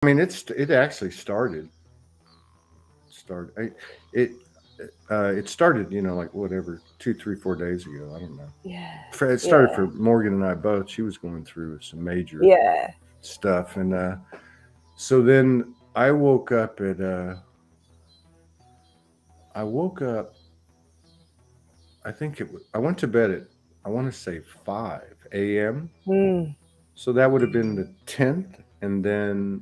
I mean, it actually started. It it started, like whatever, 2, 3, 4 days ago. I don't know. Yeah. It started Yeah. for Morgan and I both. She was going through some major Yeah. stuff, and so then I woke up at I woke up. I think I went to bed at, I want to say 5 a.m. Mm. So that would have been the 10th, and then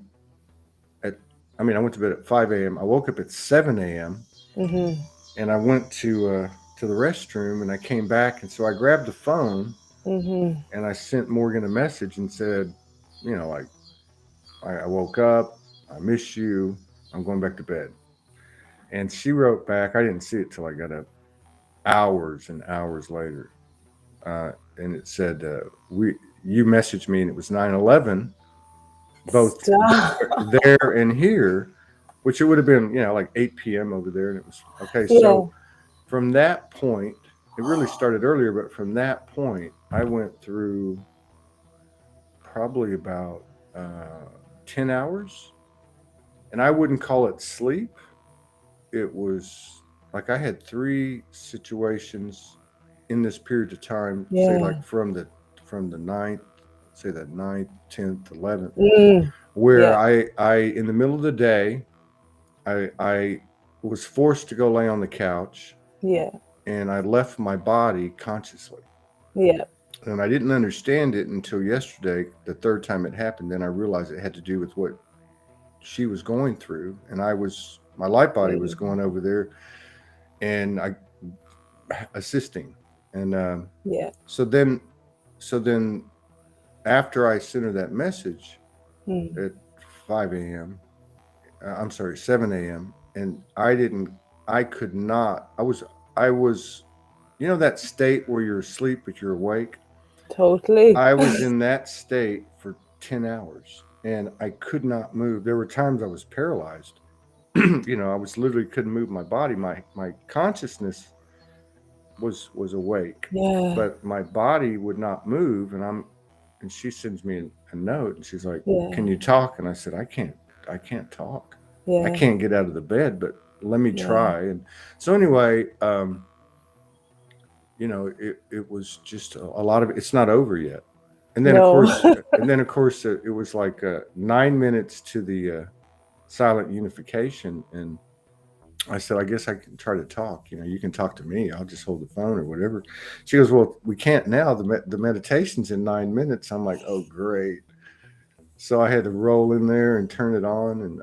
at I mean I went to bed at 5 a.m. I woke up at 7 a.m. Mm-hmm. and I went to the restroom, and I came back, and so I grabbed the phone Mm-hmm. and I sent Morgan a message and said, like, I woke up, I miss you, I'm going back to bed. And she wrote back. I didn't see it till I got up hours and hours later, and it said, "We you messaged me, and it was 9/11, both Stop. there and here, which it would have been, like 8 p.m. over there, and it was okay." Yeah. So from that point, it really started earlier, but from that point, I went through probably about 10 hours, and I wouldn't call it sleep. It was like I had three situations in this period of time, say Yeah. like from the ninth, say that ninth, 10th, 11th, Mm. where Yeah. I in the middle of the day, I was forced to go lay on the couch, Yeah. and I left my body consciously. Yeah. And I didn't understand it until yesterday, the third time it happened. Then I realized it had to do with what she was going through, and my light body was Mm. going over there, and I assisting. And Yeah. so then, so then after I sent her that message Mm. at 5 a.m., I'm sorry, 7 a.m., and I could not, I was, that state where you're asleep but you're awake. Totally. I was in that state for 10 hours, and I could not move. There were times I was paralyzed. I was literally couldn't move my body. My consciousness was awake, Yeah. but my body would not move. And she sends me a note, and she's like, "Can Yeah. you talk?" And I said, I can't talk. I Yeah. can't get out of the bed, but let me Yeah. try." And so anyway, it was just a lot of, it's not over yet. And then of No. course, it was like 9 minutes to the silent unification, and I said, "I guess I can try to talk. You can talk to me. I'll just hold the phone or whatever." She goes, "Well, we can't now. The meditation's in 9 minutes." I'm like, "Oh, great!" So I had to roll in there and turn it on, and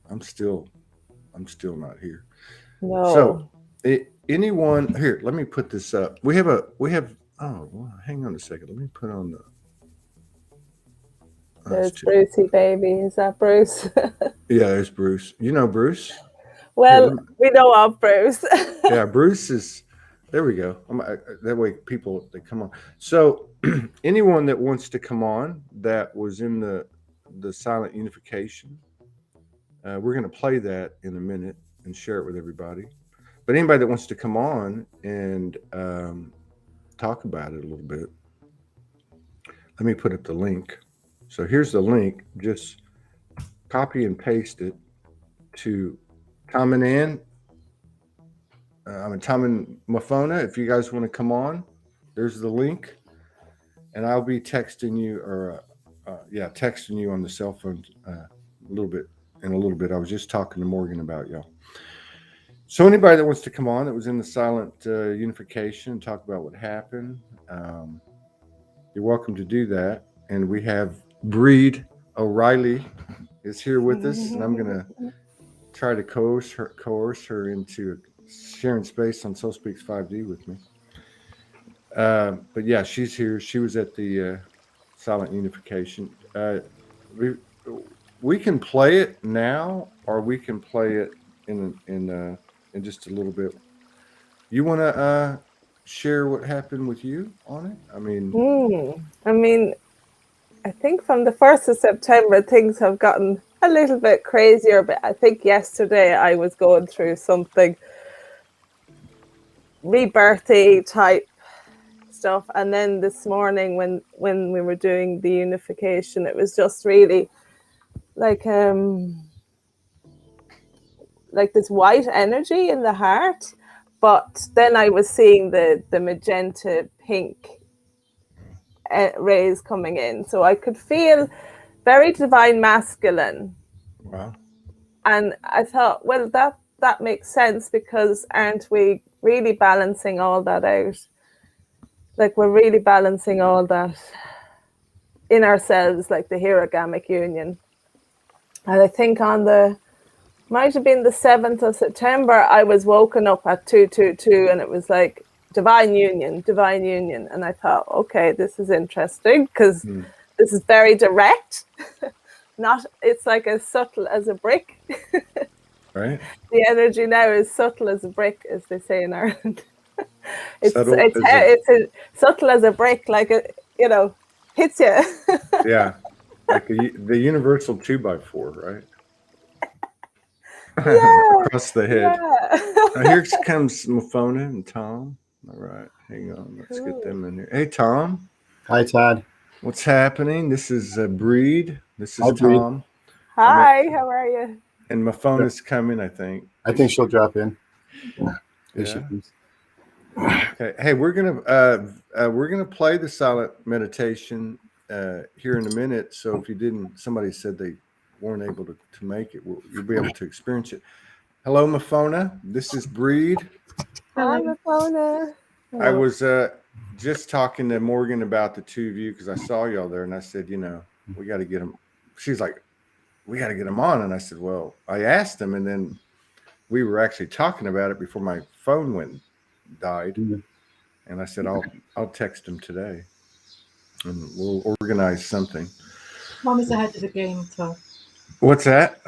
I'm still, I'm still not here. So, No. anyone here? Let me put this up. We have. Oh, well, hang on a second. Let me put on the. It's There's too. Brucey baby. Is that Bruce? Yeah, it's Bruce. You know Bruce. Here, Well, we know of Bruce. yeah, Bruce is. There we go. That way, people they come on. So, anyone that wants to come on that was in the silent unification, we're going to play that in a minute and share it with everybody. But anybody that wants to come on and talk about it a little bit, let me put up the link. So here's the link. Just copy and paste it to Tom and Ann. I'm Tom and Mafona. If you guys want to come on, there's the link, and I'll be texting you, or yeah, texting you on the cell phone a little bit in a little bit. I was just talking to Morgan about y'all. So anybody that wants to come on that was in the silent unification and talk about what happened, um, you're welcome to do that. And we have Breed O'Reilly is here with us, and I'm gonna try to coerce her into sharing space on Soul Speaks 5D with me. But yeah, she's here. She was at the silent unification. We we can play it now, or we can play it in just a little bit. You want to share what happened with you on it? I mean, Hmm. I mean, I think from the 1st of September, things have gotten a little bit crazier, but I think yesterday I was going through something rebirthy type stuff. And then this morning when we were doing the unification, it was just really like this white energy in the heart, but then I was seeing the magenta pink rays coming in, so I could feel very divine masculine. Wow. And I thought, well, that makes sense, because aren't we really balancing all that out? Like, we're really balancing all that in ourselves, like the herogamic union. And I think might have been the 7th of September, I was woken up at 222, and it was like divine union. And I thought, okay, this is interesting, because this is very direct. It's like as subtle as a brick. Right. The energy now is subtle as a brick, as they say in Ireland. It's subtle as a brick, like it, hits you. Yeah, like the universal 2x4, right? Yeah, Across the head. yeah. Now, here comes Mafona and Tom. All right, hang on. Let's get them in here. Hey, Tom. Hi, Todd. What's happening? This is Breed. This is Hi, Breed. Tom. Hi, how are you? And Mafona's coming, I think. I think she'll drop in. Yeah. Okay. Hey, we're gonna play the silent meditation here in a minute. So if you didn't, somebody said they weren't able to make it, you'll be able to experience it. Hello, Mafona. This is Breed. Hi, Mafona. I was just talking to Morgan about the two of you, because I saw y'all there, and I said, we got to get them. She's like, we got to get them on, and I said, well, I asked them, and then we were actually talking about it before my phone died, and I said, I'll text them today, and we'll organize something. Mom is ahead of the game, Todd. What's that?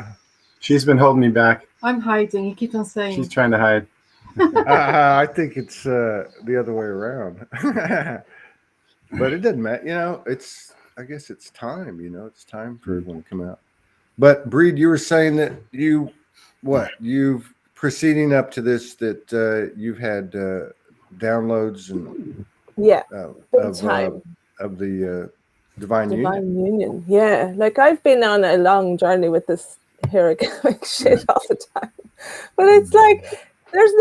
She's been holding me back. I'm hiding. You keep on saying. She's trying to hide. I think it's the other way around. But it doesn't matter. I guess it's time, it's time for everyone to come out. But Breed, you were saying that you've proceeding up to this, that you've had downloads and of the divine union. Yeah, like I've been on a long journey with this herogamic shit all the time, but it's like there's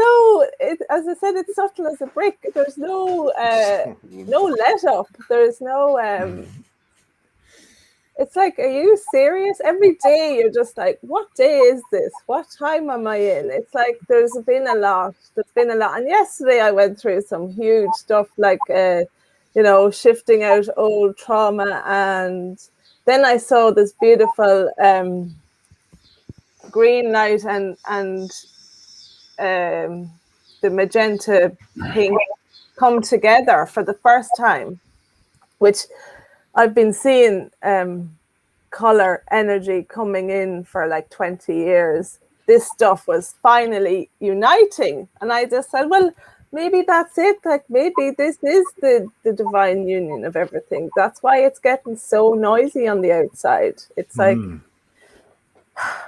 as I said, it's subtle as a brick. There's no let up. There's no it's like, are you serious? Every day you're just like, what day is this? What time am I in? It's like there's been a lot. And yesterday I went through some huge stuff, like shifting out old trauma, and then I saw this beautiful green light and the magenta pink come together for the first time, which I've been seeing color energy coming in for like 20 years. This stuff was finally uniting, and I just said, well, maybe that's it. Like, maybe this is the divine union of everything. That's why it's getting so noisy on the outside. It's like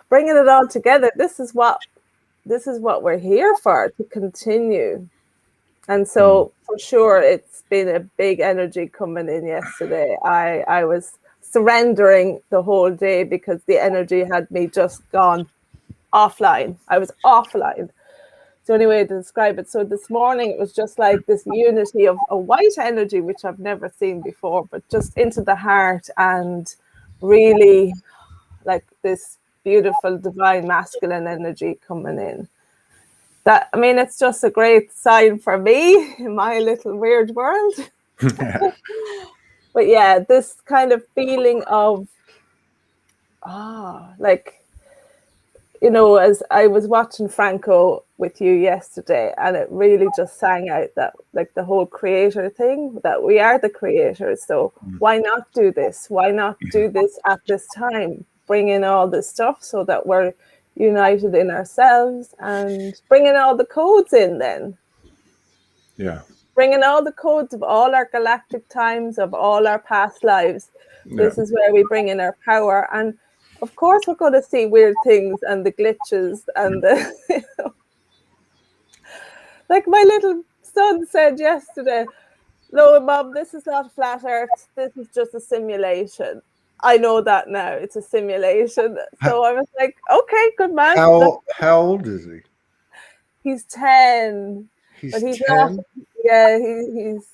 bringing it all together. This is what we're here for, to continue. And so for sure, it's been a big energy coming in yesterday. I was surrendering the whole day because the energy had me just gone offline. I was offline. It's the only way to describe it. So this morning, it was just like this unity of a white energy, which I've never seen before, but just into the heart, and really like this beautiful divine masculine energy coming in. It's just a great sign for me in my little weird world. But yeah, this kind of feeling of, as I was watching Franco with you yesterday, and it really just sang out that, like, the whole creator thing, that we are the creators. So why not do this? Why not do this at this time? Bring in all this stuff so that we're united in ourselves, and bringing all the codes in then. Yeah. Bringing all the codes of all our galactic times, of all our past lives. Yeah. This is where we bring in our power. And of course, we're going to see weird things and the glitches and the, like my little son said yesterday, no, Mom, this is not flat Earth. This is just a simulation. I know that now. It's a simulation. So I was like, okay, good man. How old is he? He's 10. He's But he's 10? not. Yeah, he's.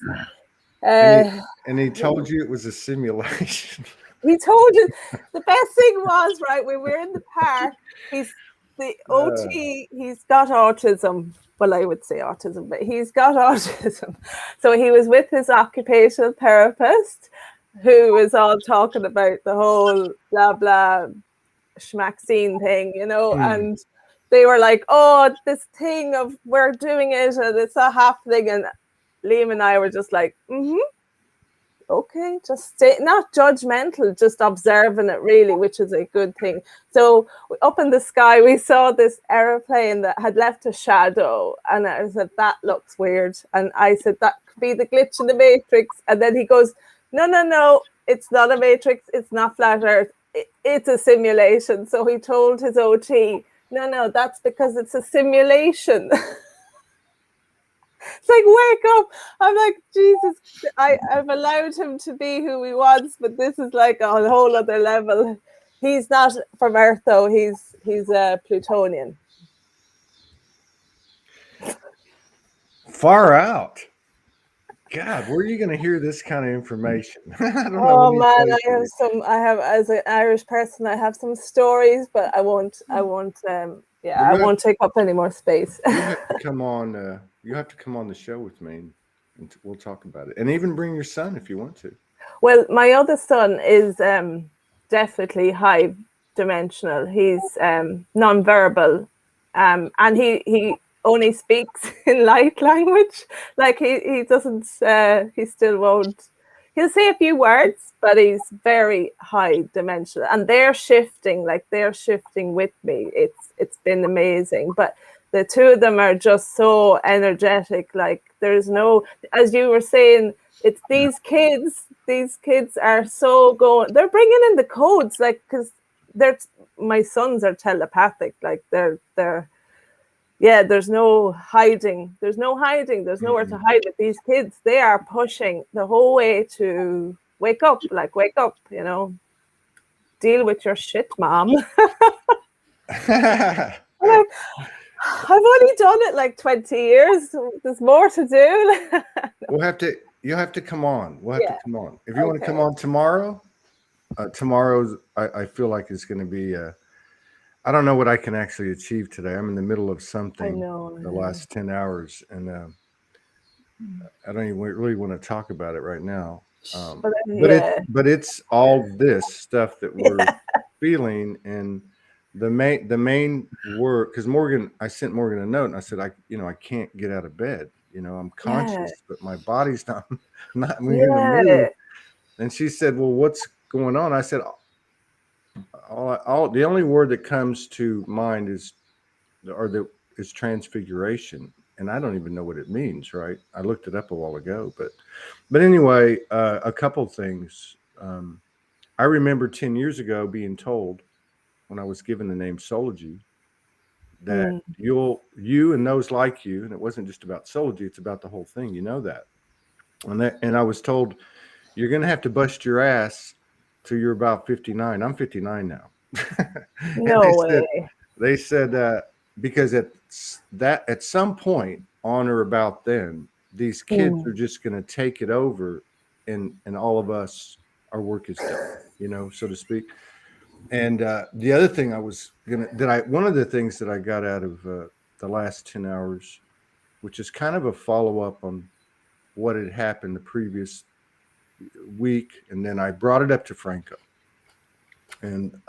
And he told you it was a simulation. He told you the best thing was, right, when we were in the park, he's the OT, he's got autism. Well, I would say autism, but he's got autism. So he was with his occupational therapist, who was all talking about the whole blah blah schmaxine thing, you know, and they were like, oh, this thing of we're doing it and it's not happening. And Liam and I were just like, okay, just stay, not judgmental, just observing it really, which is a good thing. So up in the sky, we saw this aeroplane that had left a shadow, and I said, that looks weird. And I said, that could be the glitch in the matrix. And then he goes, no, it's not a matrix, it's not flat earth, it's a simulation. So he told his OT, no, that's because it's a simulation. It's like, wake up. I'm like, Jesus, I've allowed him to be who he wants, but this is like a whole other level. He's not from Earth, though. He's a Plutonian. Far out. God, where are you going to hear this kind of information? I don't know. Oh man, I have as an Irish person, I have some stories, but I won't take up any more space. You have to come on. You have to come on the show with me, and we'll talk about it. And even bring your son if you want to. Well, my other son is definitely high dimensional. He's nonverbal, and he only speaks in light language. Like he doesn't. He still won't. He'll say a few words, but he's very high dimensional, and they're shifting with me. It's been amazing, but the two of them are just so energetic. Like there's no, as you were saying, it's these kids are so going, they're bringing in the codes, like, because my sons are telepathic. Like there's no hiding. There's nowhere to hide with these kids. They are pushing the whole way to wake up, you know, deal with your shit, mom. I've only done it like 20 years. There's more to do. You'll have to come on. We'll have to come on. If you want to come on tomorrow, tomorrow's, I feel like it's going to be, I don't know what I can actually achieve today. I'm in the middle of something the last 10 hours, and I don't even really want to talk about it right now. But it's all this stuff that we're feeling, and the main word, because I sent Morgan a note and I said, I can't get out of bed. You know, I'm conscious, but my body's not moving to move. And she said, well, what's going on? I said, the only word that comes to mind is transfiguration. And I don't even know what it means, right? I looked it up a while ago, but anyway, a couple things. I remember 10 years ago being told, when I was given the name Soulogy, that you and those like you, and it wasn't just about Soulogy, it's about the whole thing, you know that. And I was told, you're going to have to bust your ass till you're about 59. I'm 59 now. No way. They said because at some point on or about then, these kids are just going to take it over, and all of us, our work is done, you know, so to speak. And the other thing one of the things that I got out of the last 10 hours, which is kind of a follow-up on what had happened the previous week, and then I brought it up to Franco. And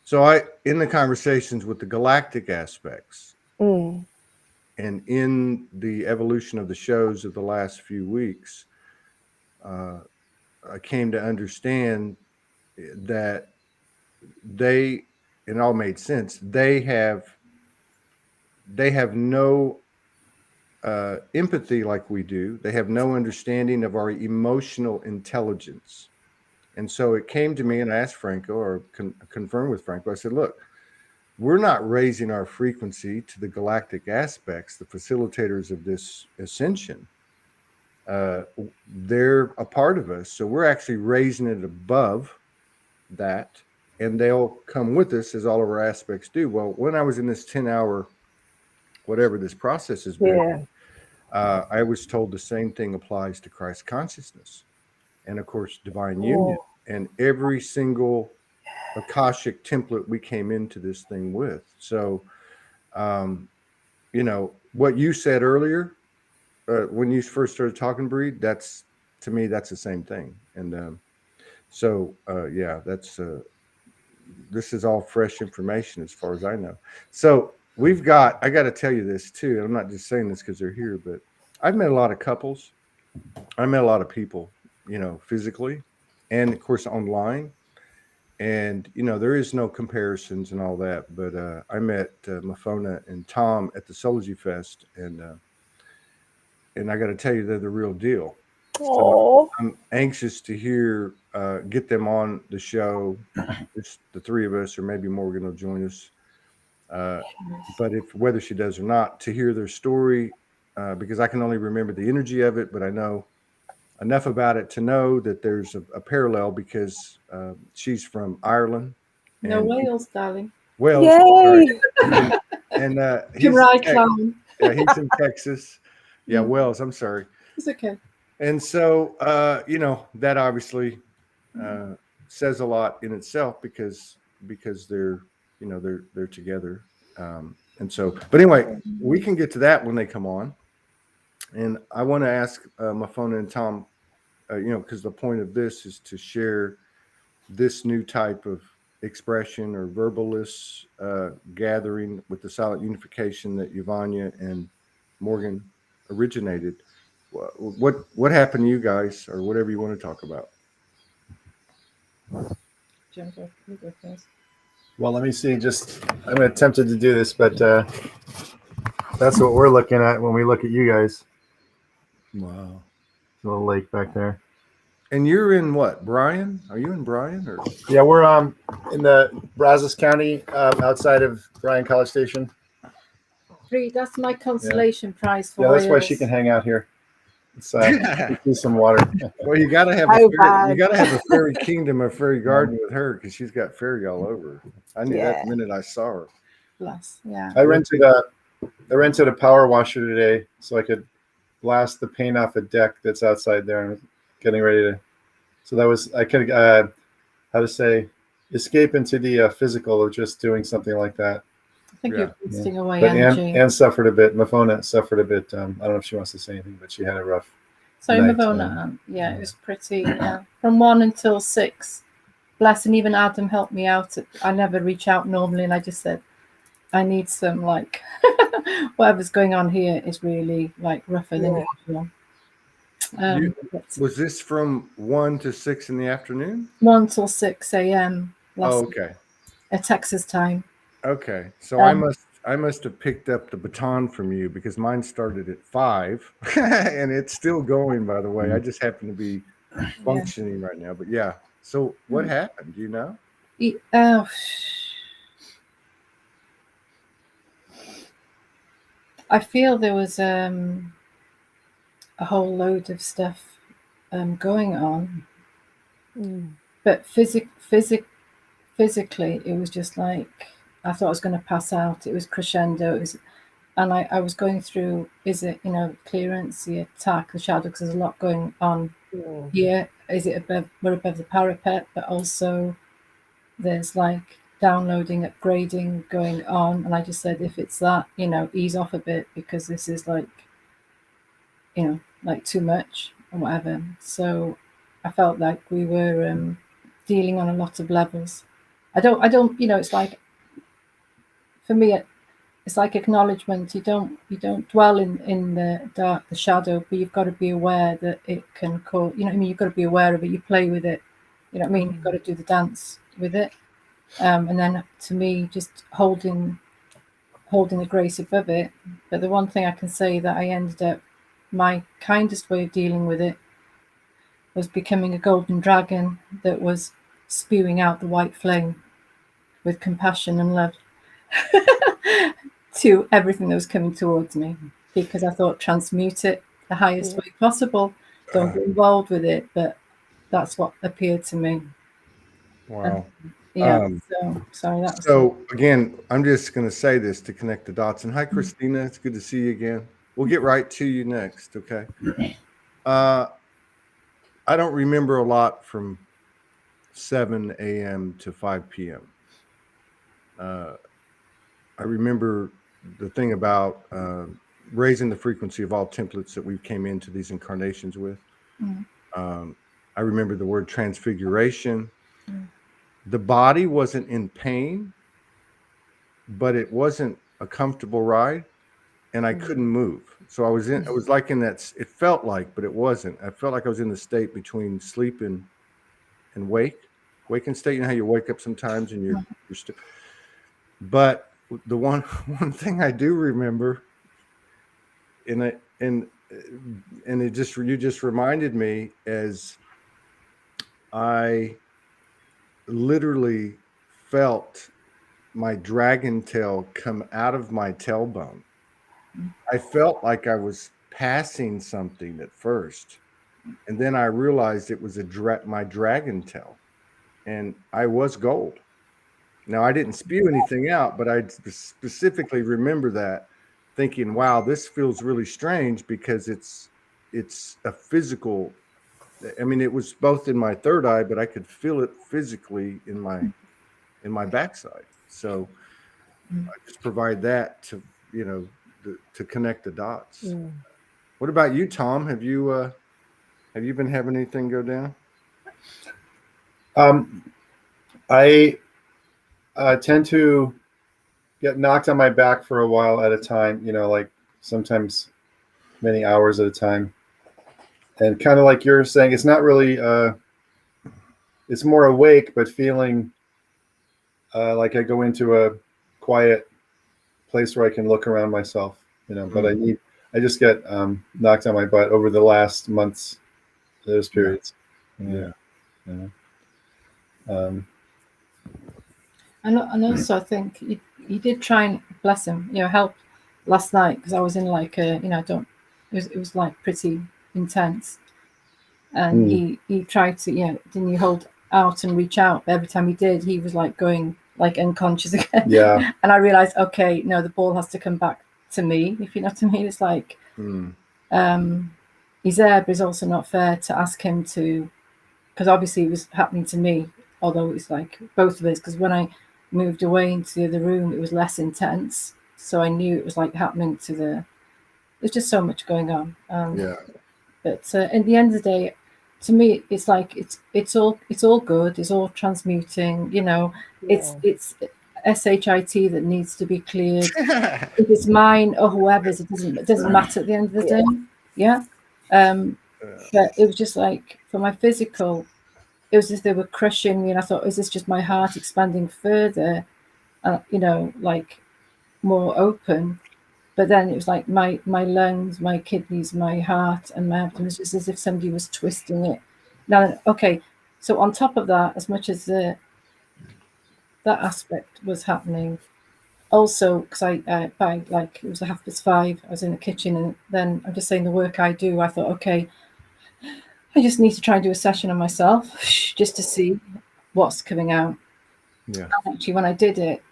so in the conversations with the galactic aspects, and in the evolution of the shows of the last few weeks, I came to understand that it all made sense. They have no empathy like we do. They have no understanding of our emotional intelligence. And so it came to me, and I asked Franco, or confirmed with Franco, I said, look, we're not raising our frequency to the galactic aspects, the facilitators of this ascension. They're a part of us. So we're actually raising it above that, and they'll come with us as all of our aspects do. Well, when I was in this 10-hour, whatever this process has been, Yeah. I was told the same thing applies to Christ consciousness and, of course, divine union, and every single Akashic template we came into this thing with. So, what you said earlier, when you first started talking, Breed, that's, to me, that's the same thing. And this is all fresh information as far as I know. So I got to tell you this too. I'm not just saying this because they're here, but I've met a lot of couples. I met a lot of people, physically, and of course online. And there is no comparisons and all that. But I met Mafona and Tom at the Soulogy Fest, and I got to tell you, they're the real deal. So I'm anxious to get them on the show. It's the three of us, or maybe Morgan will join us. But whether she does or not, to hear their story, because I can only remember the energy of it, but I know enough about it to know that there's a parallel, because she's from Ireland. No, Wales, darling. Wales. Yay! And You're right, clown. Yeah, he's in Texas. Yeah, Wales. I'm sorry. It's okay. And so, that obviously says a lot in itself, because they're together. And so, but anyway, we can get to that when they come on. And I want to ask Mafona and Tom, because the point of this is to share this new type of expression or verbalist gathering with the Silent Unification that Yvonnya and Morgan originated. What happened to you guys, or whatever you want to talk about? Well, let me see. I'm tempted to do this, but that's what we're looking at when we look at you guys. Wow. Little lake back there. And you're in what, Bryan? Are you in Bryan, or? Yeah, we're in the Brazos County, outside of Bryan College Station. That's my consolation prize for that's why Wales. she can hang out here. It's do some water. Well, you gotta have a fairy kingdom or fairy garden with her, because she's got fairy all over. I knew that the minute I saw her. Bless. Yeah. I rented a power washer today so I could blast the paint off a deck that's outside there, and getting ready to. So that was, I could escape into the physical of just doing something like that. I think you're boosting away but energy. Anne suffered a bit. Mafona suffered a bit. I don't know if she wants to say anything, but she had a rough. So Mafona, it was pretty. From 1 until 6. Bless, and even Adam helped me out. I never reach out normally, and I just said, I need some, like, whatever's going on here is really like rougher than usual. Was this from 1 to 6 in the afternoon? 1 till 6 a.m. Okay. At Texas time. Okay, so I must have picked up the baton from you, because mine started at 5, and it's still going. By the way, I just happen to be functioning right now. But yeah, so what happened? Do you know? I feel there was a whole load of stuff going on, but physically, it was just like I thought I was going to pass out. It was crescendo. And I was going through, is it, clearance, the attack, the shadow, because there's a lot going on here. Is it we're above the parapet, but also there's like downloading, upgrading going on. And I just said, if it's that, ease off a bit, because this is like, like too much or whatever. So I felt like we were dealing on a lot of levels. I don't, it's like, for me, it's like acknowledgement. You don't dwell in the dark, the shadow, but you've got to be aware that it can cause, you've got to be aware of it. You play with it, you've got to do the dance with it. And then to me, just holding the grace above it. But the one thing I can say that I ended up, my kindest way of dealing with it was becoming a golden dragon that was spewing out the white flame with compassion and love to everything that was coming towards me, because I thought, transmute it the highest way possible. Don't get involved with it, but that's what appeared to me. Wow. Yeah. Um, So sorry, that was So again, I'm just going to say this to connect the dots. And hi, Christina. It's good to see you again. We'll get right to you next. Okay. Uh, I don't remember a lot from 7 a.m. to 5 p.m. I remember the thing about raising the frequency of all templates that we came into these incarnations with. Mm. I remember the word transfiguration. Mm. The body wasn't in pain, but it wasn't a comfortable ride, and I couldn't move. So I was like in that, it felt like, but it wasn't. I felt like I was in the state between sleep and waking state. You know how you wake up sometimes and you're still. But the one thing I do remember, and it just, you just reminded me, as I literally felt my dragon tail come out of my tailbone. I felt like I was passing something at first, and then I realized it was my dragon tail, and I was gold. Now, I didn't spew anything out, but I specifically remember that, thinking, "Wow, this feels really strange," because it's a physical. I mean, it was both in my third eye, but I could feel it physically in my backside. So I just provide that to, to connect the dots. What about you, Tom? Have you been having anything go down? I tend to get knocked on my back for a while at a time, like sometimes many hours at a time. And kind of like you're saying, it's not really, it's more awake, but feeling like I go into a quiet place where I can look around myself, but I just get knocked on my butt over the last months, those periods. Yeah. And also I think he did try and, bless him, help last night, because I was in like a, it was like pretty intense, and he tried to, didn't you hold out and reach out, but every time he did, he was like going like unconscious again. Yeah. And I realized, okay, no, the ball has to come back to me, if you know what I mean. It's like he's there, but it's also not fair to ask him to, because obviously it was happening to me, although it's like both of us, because when I moved away into the other room, it was less intense, so I knew it was like happening to there's just so much going on. But at the end of the day, to me, it's like it's all good, it's all transmuting, it's SHIT that needs to be cleared. If it's mine or whoever's, it doesn't matter at the end of the day. But it was just like, for my physical, it was as if they were crushing me, and I thought, is this just my heart expanding further, like more open? But then it was like my lungs, my kidneys, my heart, and my abdomen. It's just as if somebody was twisting it. Now, okay, so on top of that, as much as that aspect was happening, also, because by like, it was 5:30, I was in the kitchen, and then I'm just saying the work I do, I thought, okay, I just need to try and do a session on myself just to see what's coming out. Yeah. And actually, when I did it,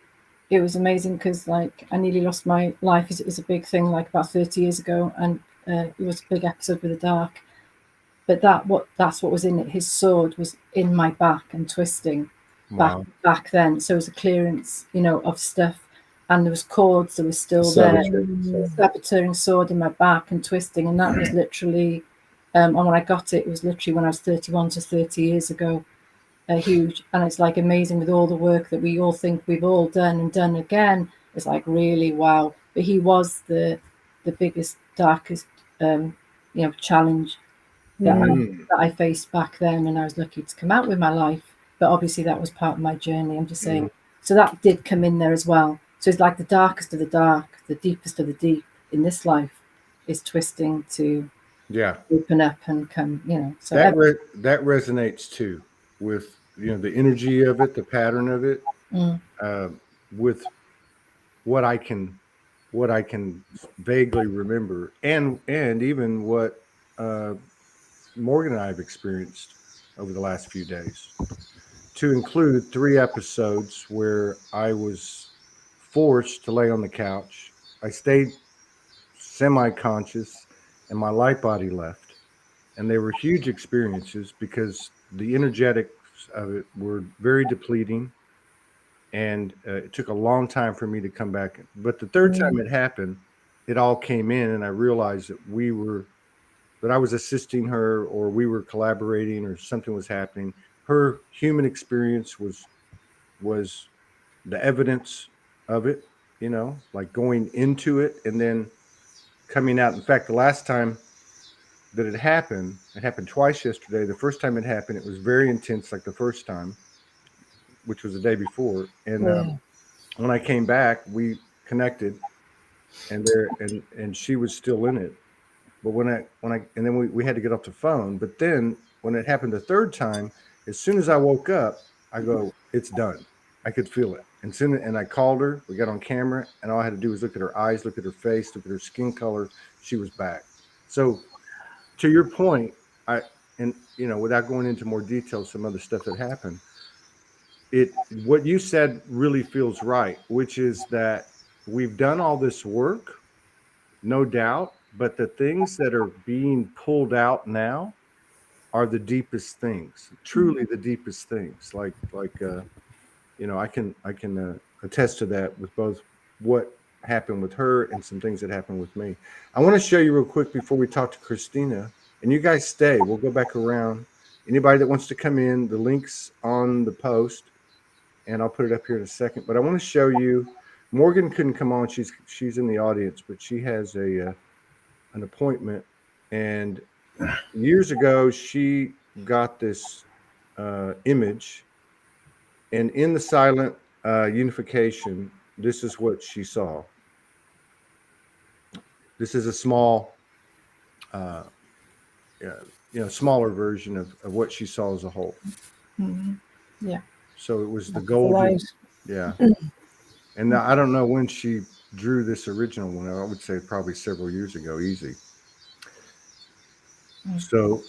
it was amazing, because like I nearly lost my life. It was a big thing, like about 30 years ago, and it was a big episode with the dark. But that's what was in it. His sword was in my back and twisting back then. So it was a clearance, of stuff, and there was cords that were still there. Saboteuring sword in my back and twisting, and that was literally. And when I got it, it was literally when I was 31 to 30 years ago. Huge. And it's like amazing, with all the work that we all think we've all done and done again. It's like, really, wow. But he was the biggest, darkest challenge that I faced back then, and I was lucky to come out with my life. But obviously that was part of my journey, I'm just saying. So that did come in there as well. So it's like the darkest of the dark, the deepest of the deep in this life is twisting to open up and come, so that resonates too with the energy of it, the pattern of it, with what I can vaguely remember, and even what Morgan and I have experienced over the last few days. to include 3 episodes where I was forced to lay on the couch. I stayed semi-conscious, and my light body left. And they were huge experiences because the energetics of it were very depleting, and it took a long time for me to come back. But the third time it happened, it all came in, and I realized that I was assisting her, or we were collaborating, or something was happening. Her human experience was the evidence of it, like going into it and then coming out. In fact, the last time that it happened twice yesterday. The first time it happened, it was very intense, like the first time, which was the day before. And when I came back, we connected, and she was still in it. But and then we had to get off the phone. But then when it happened the third time, as soon as I woke up, I go, it's done. I could feel it. And I called her. We got on camera, and all I had to do was look at her eyes, look at her face, look at her skin color. She was back. So to your point, without going into more detail, some other stuff that happened, what you said really feels right, which is that we've done all this work, no doubt, but the things that are being pulled out now are the deepest things, truly the deepest things. I can attest to that with both what happened with her and some things that happened with me. I want to show you real quick before we talk to Christina, and you guys stay. We'll go back around. Anybody that wants to come in, the link's on the post, and I'll put it up here in a second. But I want to show you. Morgan couldn't come on; she's in the audience, but she has an appointment. And years ago, she got this image, and in the Silent Unification, this is what she saw. This is a small, smaller version of what she saw as a whole. Yeah. So it was the golden, yeah. And I don't know when she drew this original one. I would say probably several years ago, easy. So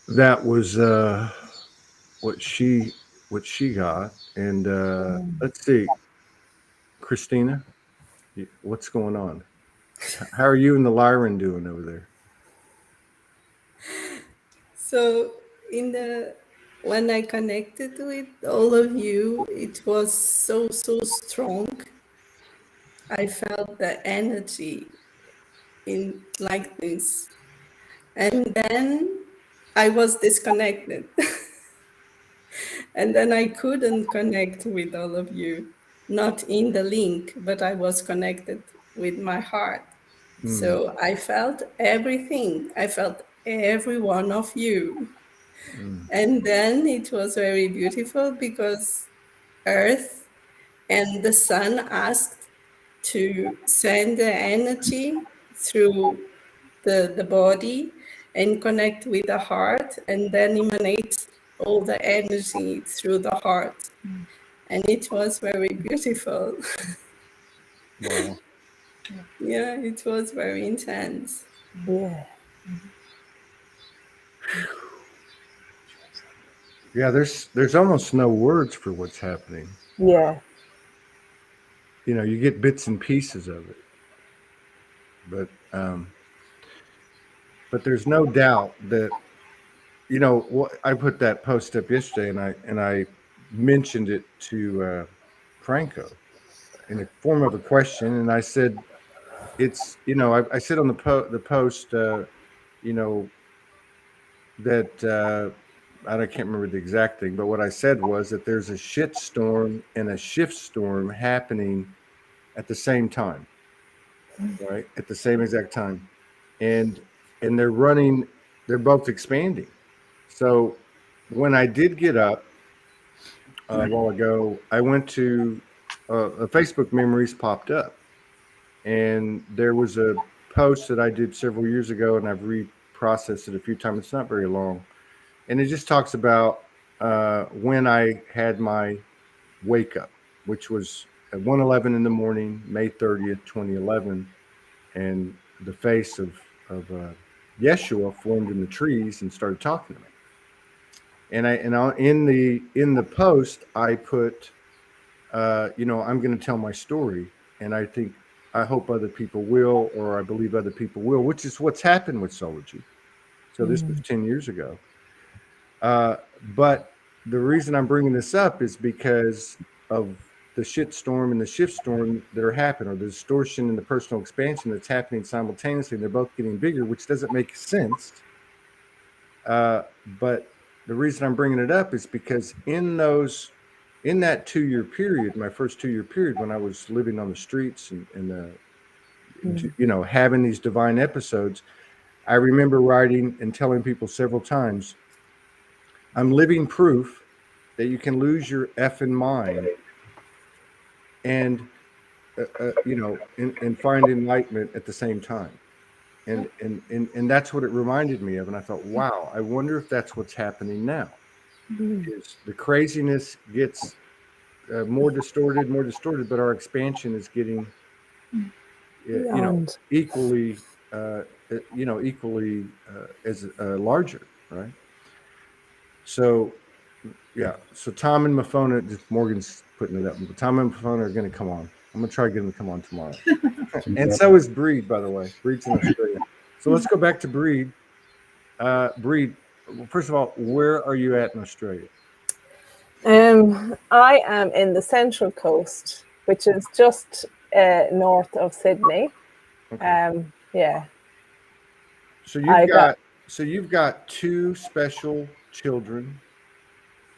that was what she got. And let's see, Christina, what's going on? How are you and the Lyran doing over there? So when I connected with all of you, it was so strong. I felt the energy in like this. And then I was disconnected. And then I couldn't connect with all of you, not in the link, but I was connected with my heart. So I felt everything. I felt every one of you. And then it was very beautiful because Earth and the Sun asked to send the energy through the body and connect with the heart, and then emanate all the energy through the heart. And it was very beautiful. Wow. Yeah, it was very intense. Yeah. Yeah, there's almost no words for what's happening. Yeah. You get bits and pieces of it, but there's no doubt that I put that post up yesterday, and I mentioned it to Franco in the form of a question, and I said, it's I said on the post that I can't remember the exact thing, but what I said was that there's a shit storm and a shift storm happening at the same time, right? At the same exact time, and they're both expanding. So when I did get up a while ago, I went to a Facebook memories popped up, and there was a post that I did several years ago, and I've reprocessed it a few times. It's not very long, and it just talks about when I had my wake up, which was at 1:11 in the morning, May 30th, 2011, and the face of Yeshua formed in the trees and started talking to me. And in the post I put, I'm going to tell my story, and I hope other people will, or I believe other people will, which is what's happened with Soulogy. So this was 10 years ago. But the reason I'm bringing this up is because of the shit storm and the shift storm that are happening, or the distortion and the personal expansion that's happening simultaneously. And they're both getting bigger, which doesn't make sense. But the reason I'm bringing it up is because in that 2-year period, my first 2-year period, when I was living on the streets and having these divine episodes, I remember writing and telling people several times, I'm living proof that you can lose your effing mind and and find enlightenment at the same time. And that's what it reminded me of. And I thought, wow, I wonder if that's what's happening now. Is the craziness gets more distorted, but our expansion is getting, equally, as larger, right? So, yeah. So Tom and Mafona, Morgan's putting it up. Tom and Mafona are going to come on. I'm going to try to get them to come on tomorrow. And so is Breed, by the way. Breed's in Australia. So let's go back to Breed. Breed, first of all, where are you at in Australia? I am in the Central Coast, which is just north of Sydney. Okay. Yeah. So you've got 2 special children.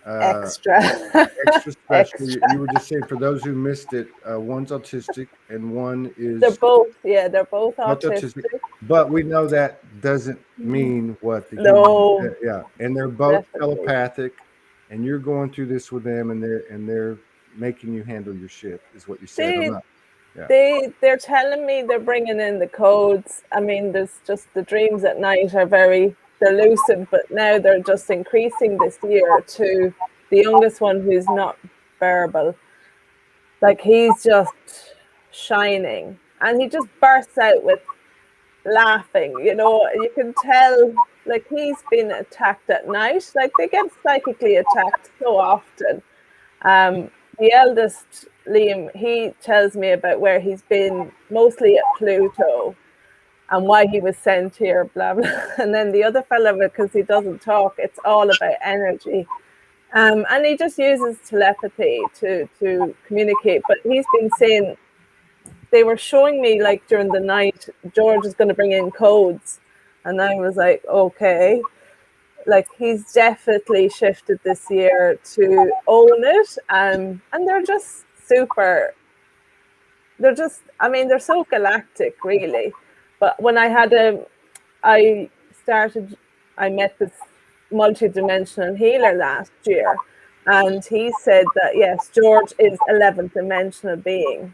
Extra special. Extra. You were just saying, for those who missed it, one's autistic and one is they're both autistic. But we know that doesn't mean what the No. yeah, and they're both Definitely. telepathic, and you're going through this with them, and they're making you handle your shit, is what you said. They're telling me they're bringing in the codes. I mean, there's just the dreams at night are they're lucid, but now they're just increasing this year to the youngest one, who's not verbal. Like, he's just shining, and he just bursts out with laughing. You can tell, like, he's been attacked at night. Like, they get psychically attacked so often. The eldest, Liam, he tells me about where he's been, mostly at Pluto, and why he was sent here, blah, blah. And then the other fella, because he doesn't talk, it's all about energy. And he just uses telepathy to communicate. But he's been saying, they were showing me, like, during the night, George is going to bring in codes. And I was like, okay. Like, he's definitely shifted this year to own it. And they're just super, they're so galactic, really. But when I met this multi-dimensional healer last year, and he said that, yes, George is 11th dimensional being.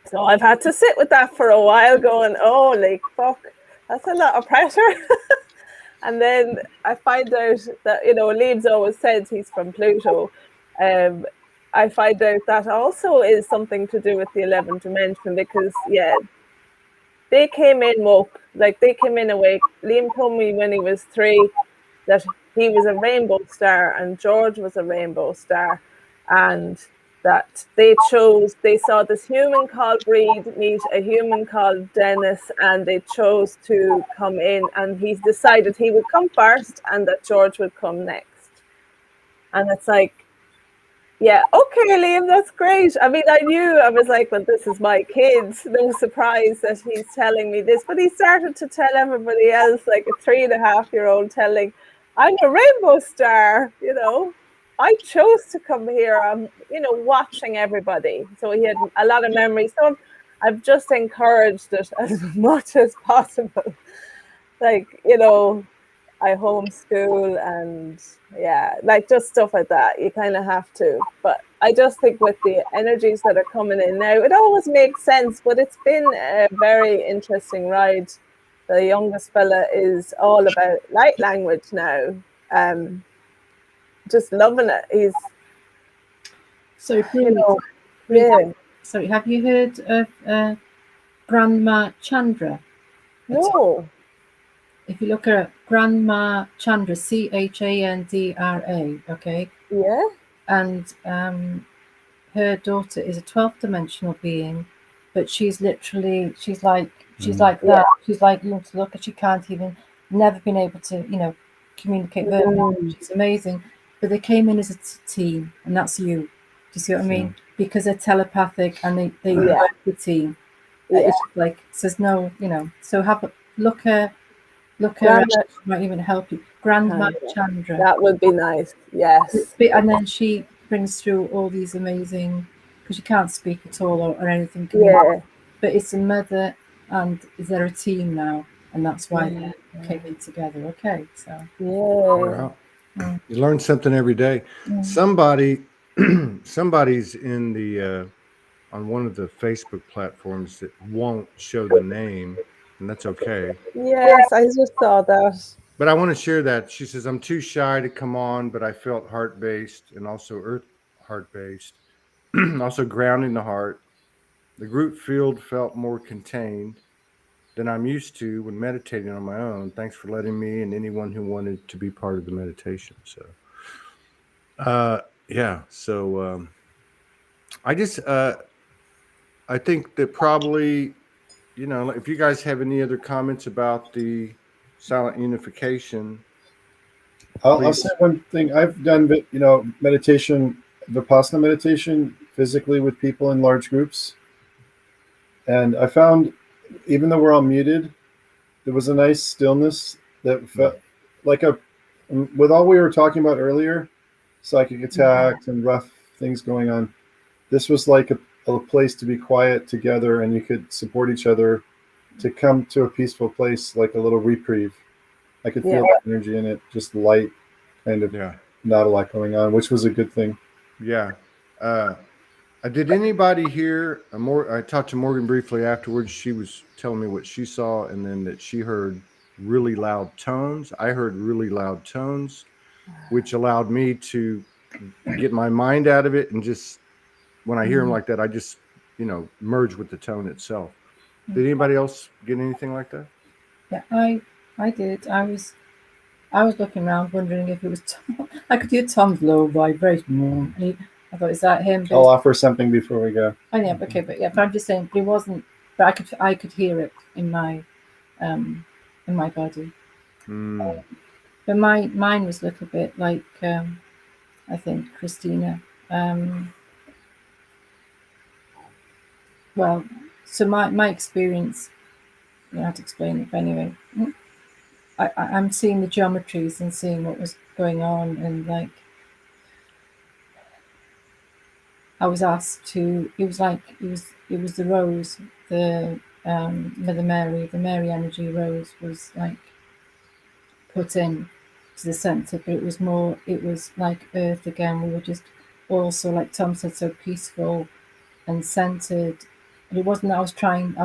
So I've had to sit with that for a while, going, oh, like, fuck, that's a lot of pressure. And then I find out that, Liam's always says he's from Pluto. I find out that also is something to do with the 11th dimension, because, yeah, they came in woke, like, they came in awake. Liam told me when he was 3 that he was a rainbow star and George was a rainbow star, and that they saw this human called Breed meet a human called Dennis, and they chose to come in, and he's decided he would come first and that George would come next. And it's like, yeah, okay, Liam, that's great. I mean, I was like, well, this is my kid. No surprise that he's telling me this. But he started to tell everybody else, like a 3.5-year-old telling, I'm a rainbow star, I chose to come here. I'm, watching everybody. So he had a lot of memories. So I've just encouraged it as much as possible. Like, I homeschool, and yeah, like, just stuff like that. You kind of have to. But I just think with the energies that are coming in now, it always makes sense. But it's been a very interesting ride. The youngest fella is all about light language now. Just loving it. He's so yeah. So have you heard of Grandma Chandra? No. if you look at Grandma Chandra, Chandra, okay, Yeah. and her daughter is a 12th dimensional being, but she's like that. She's like, you want to look at, she can't even, never been able to, communicate verbally. She's amazing. But they came in as a team, and that's you. Do you see what I mean? Because they're telepathic and they work the team. It's like, so there's no, so look her, might even help you. Grandma Chandra. That would be nice. Yes. And then she brings through all these amazing, because she can't speak at all or anything. Yeah. But it's a mother, and is there a team now? And that's why they came in together. Okay, so Wow. You learn something every day. Somebody's in the on one of the Facebook platforms that won't show the name, and that's okay. Yes, I just saw that. But I want to share that. She says, I'm too shy to come on, but I felt heart-based and also earth heart-based, also grounding the heart. The group field felt more contained than I'm used to when meditating on my own. Thanks for letting me and anyone who wanted to be part of the meditation. So, I just, I think that probably, if you guys have any other comments about the Silent Unification. I'll say one thing. I've done, meditation, Vipassana meditation, physically with people in large groups. And I found, even though we're all muted, there was a nice stillness that felt like with all we were talking about earlier, psychic attacks and rough things going on. This was like a place to be quiet together, and you could support each other to come to a peaceful place, like a little reprieve. I could feel that energy in it, just light, kind of, not a lot going on, which was a good thing. Yeah. Did anybody hear I talked to Morgan briefly afterwards. She was telling me what she saw, and then that she heard really loud tones. I heard really loud tones, which allowed me to get my mind out of it, and just when I hear them like that, I just merge with the tone itself. Did anybody else get anything like that? Yeah, I did. I was looking around, wondering if it was Tom. I could hear Tom's low vibration. I thought, is that him? I'll offer something before we go. Oh yeah, okay, but I'm just saying it wasn't. But I could hear it in my body. But mine was a little bit like I think Christina. Well, so my experience, I have to explain it, but anyway. I'm seeing the geometries and seeing what was going on, and like I was asked to. It was the rose, the Mother Mary, the Mary energy rose was like put in to the center, but it was like earth again. We were just also, like Tom said, so peaceful and centered. And it wasn't that I was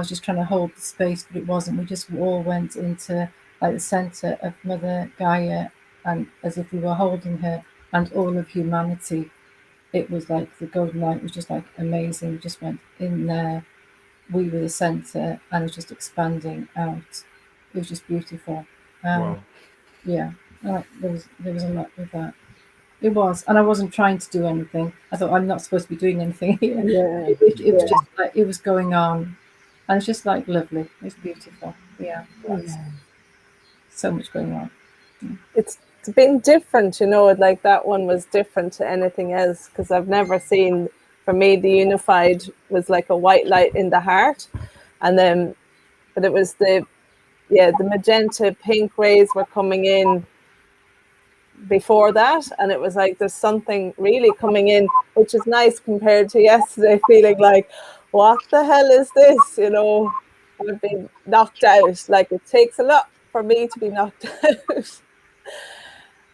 just trying to hold the space, but it wasn't. We just all went into like the center of Mother Gaia, and as if we were holding her and all of humanity. It was like the golden light was just like amazing. We just went in there. We were the center, and it was just expanding out. It was just beautiful. Wow. Yeah, there was a lot with that. It was, and I wasn't trying to do anything. I thought, I'm not supposed to be doing anything here. It was just like it was going on, and it's just like lovely. It was beautiful. Yeah. So much going on. It's been different, like that one was different to anything else, because I've never seen, for me, the unified was like a white light in the heart, and then, but it was the magenta pink rays were coming in before that, and it was like there's something really coming in, which is nice compared to yesterday, feeling like, what the hell is this? I've been knocked out. Like, it takes a lot for me to be knocked out.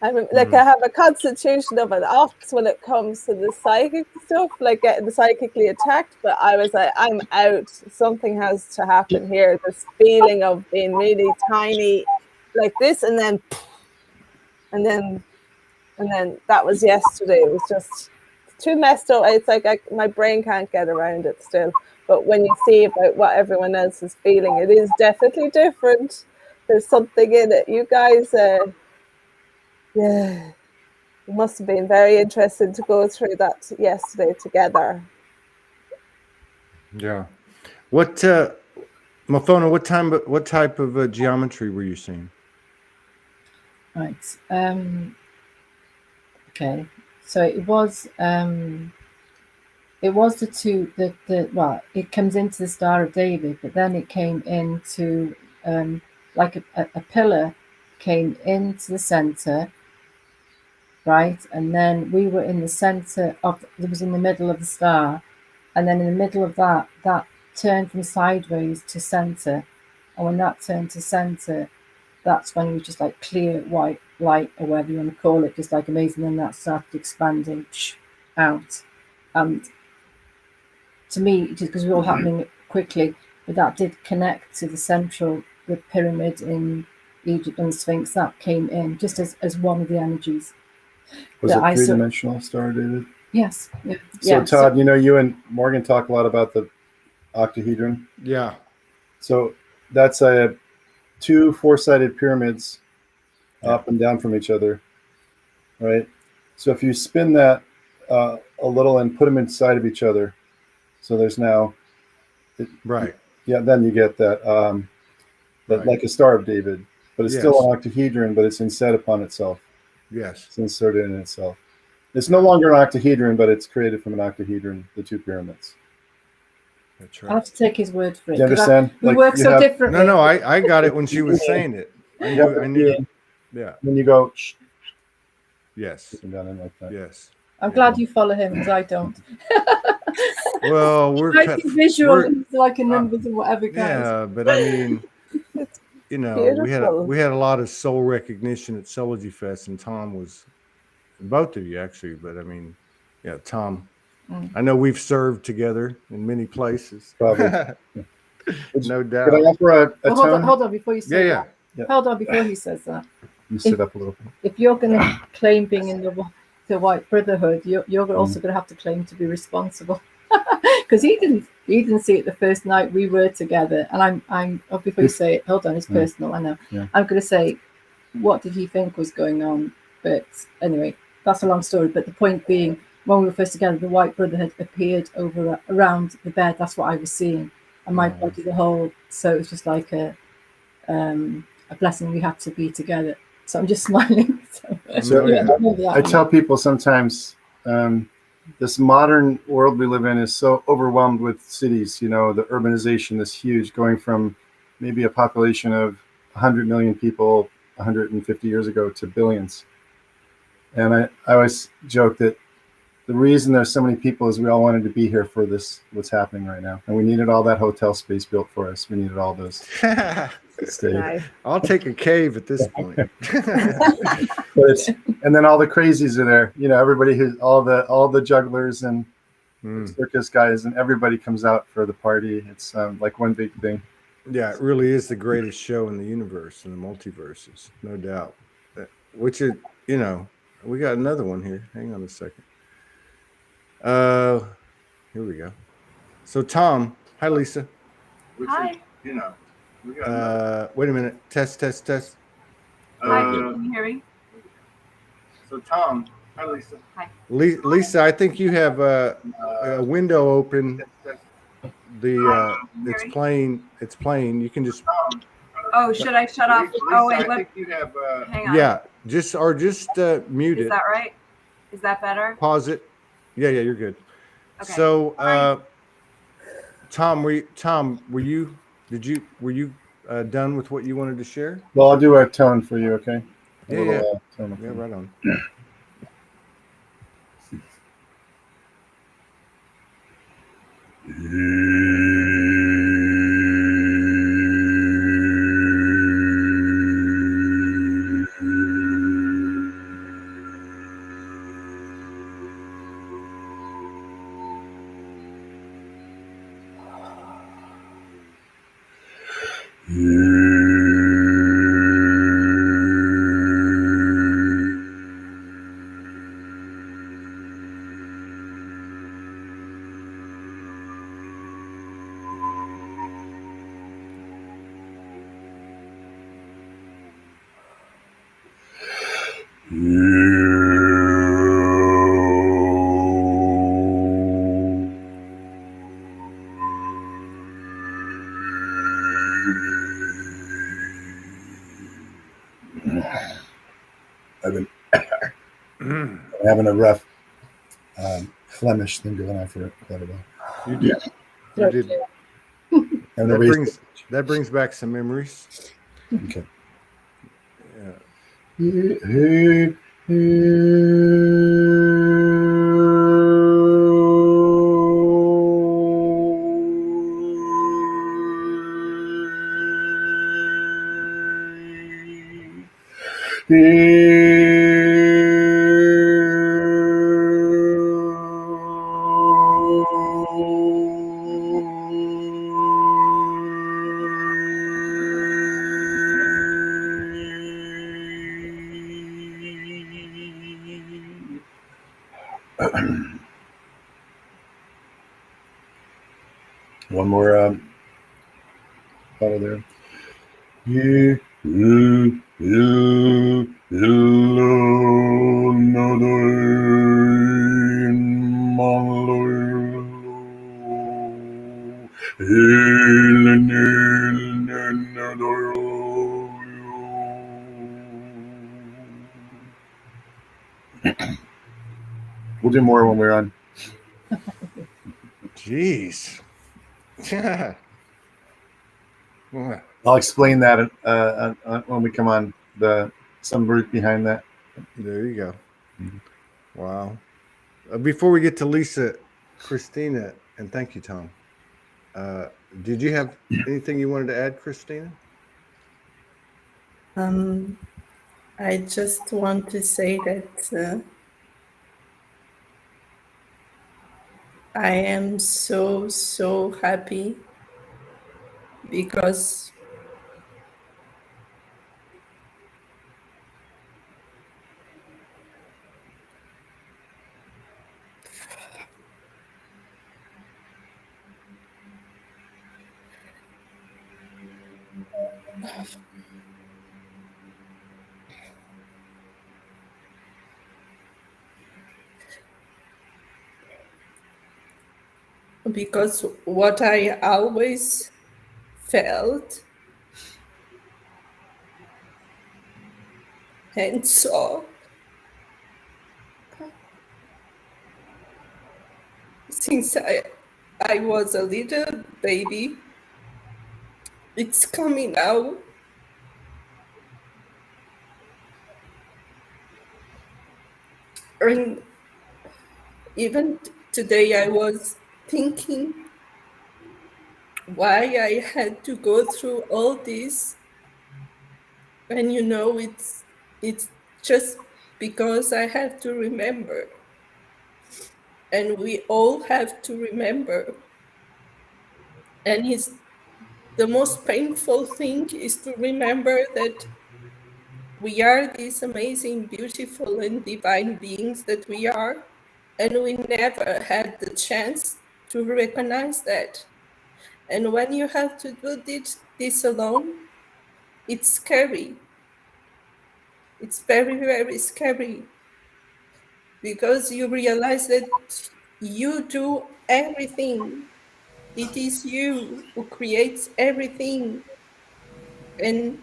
I have a constitution of an ox when it comes to the psychic stuff, like getting psychically attacked, but I was like, I'm out. Something has to happen here. This feeling of being really tiny like this, and then that was yesterday. It was just too messed up. It's like my brain can't get around it still. But when you see about what everyone else is feeling, it is definitely different. there's something in it. You guys, yeah, it must have been very interesting to go through that yesterday together. Yeah. What, Mafona, what type of geometry were you seeing? Right. Okay. So it was the well, it comes into the Star of David, but then it came into like a pillar came into the center, right? And then we were in the center of, it was in the middle of the star, and then in the middle of that turned from sideways to center, and when that turned to center, that's when it was just like clear white light, or whatever you want to call it, just like amazing. Then that started expanding out, and to me, just because it was all happening quickly, but that did connect to the pyramid in Egypt and the Sphinx that came in just as one of the energies. Was that it I saw. three-dimensional, Star David? Yes. Yeah. So Yeah. Todd, you know, you and Morgan talk a lot about the octahedron. Yeah. So that's two four-sided pyramids up and down from each other, right? So if you spin that a little and put them inside of each other, so there's now, Right. yeah, then you get that, Right. like a Star of David, but it's Yes. still an octahedron, but it's inset upon itself. Yes. It's inserted in itself. It's no longer an octahedron, but it's created from an octahedron, the two pyramids. That's I'll right. have to take his word for it. Do you understand? We Like, work you so have- differently. No, I got it when she was saying it. I You have knew. the I knew. being, Yeah. when you go, shh, Yes. you can down in like that. Yes. I'm glad you follow him, because I don't. Well, we're I cut. think visual we're- is like a numbers and whatever kind. Yeah, but I mean, It's you know, beautiful. we had a lot of soul recognition at Soulogy Fest, and Tom was, both of you actually, but I mean, yeah, Tom. I know we've served together in many places. Probably. No Could doubt. I offer a Well, tone? hold on before you say Yeah. that. Yeah. Hold on before he says that. You sit up a little. If you're going to claim being in the White Brotherhood, you're also going to have to claim to be responsible, because he didn't see it the first night we were together. And I'm oh, before you say it, hold on, it's personal. I know. Yeah. I'm going to say, what did he think was going on? But anyway, that's a long story. But the point being, when we were first together, the White Brotherhood appeared around the bed. That's what I was seeing, and my body the whole. So it was just like a blessing we had to be together. So I'm just smiling. So, yeah, I remember that I one. tell people sometimes this modern world we live in is so overwhelmed with cities. You know, the urbanization is huge, going from maybe a population of 100 million people 150 years ago to billions. And I always joke that the reason there's so many people is we all wanted to be here for this, what's happening right now. And we needed all that hotel space built for us. We needed all those. Nice. I'll take a cave at this point. But it's, and then all the crazies are there. You know, everybody who's all the jugglers and circus guys, and everybody comes out for the party. It's like one big thing. Yeah, it really is the greatest show in the universe, in the multiverses, no doubt. Which is, you know, we got another one here. Hang on a second. Here we go. So Tom, hi Lisa. Hi. You know, we got wait a minute. Test. Hi, can you hear me? So Tom, hi Lisa. Hi. Lisa, I think you have a window open. It's playing. It's playing. You can just. Oh, should I shut off? Oh wait, I think you have. hang on. Yeah, just mute Is it. that right? Is that better? Pause it. Yeah, you're good. Okay. So, Bye. Tom, were you done with what you wanted to share? Well, I'll do a tone for you, okay? Yeah. Tone Yeah, right on. I've been having a rough Flemish thing going on for quite a while. You did. You did. And That brings back some memories. Okay. Yeah. One more follow there. We'll do more when we're on. Jeez. I'll explain that when we come on, some root behind that. There you go. Wow. Before we get to Lisa, Christina, and thank you, Tom. Did you have anything you wanted to add, Christina? I just want to say that I am so happy because what I always felt and saw since I was a little baby, it's coming out. And even today I was thinking why I had to go through all this. And it's just because I have to remember. And we all have to remember. And the most painful thing is to remember that we are these amazing, beautiful, and divine beings that we are. And we never had the chance to recognize that. And when you have to do this alone, it's scary. It's very, very scary. Because you realize that you do everything. It is you who creates everything. And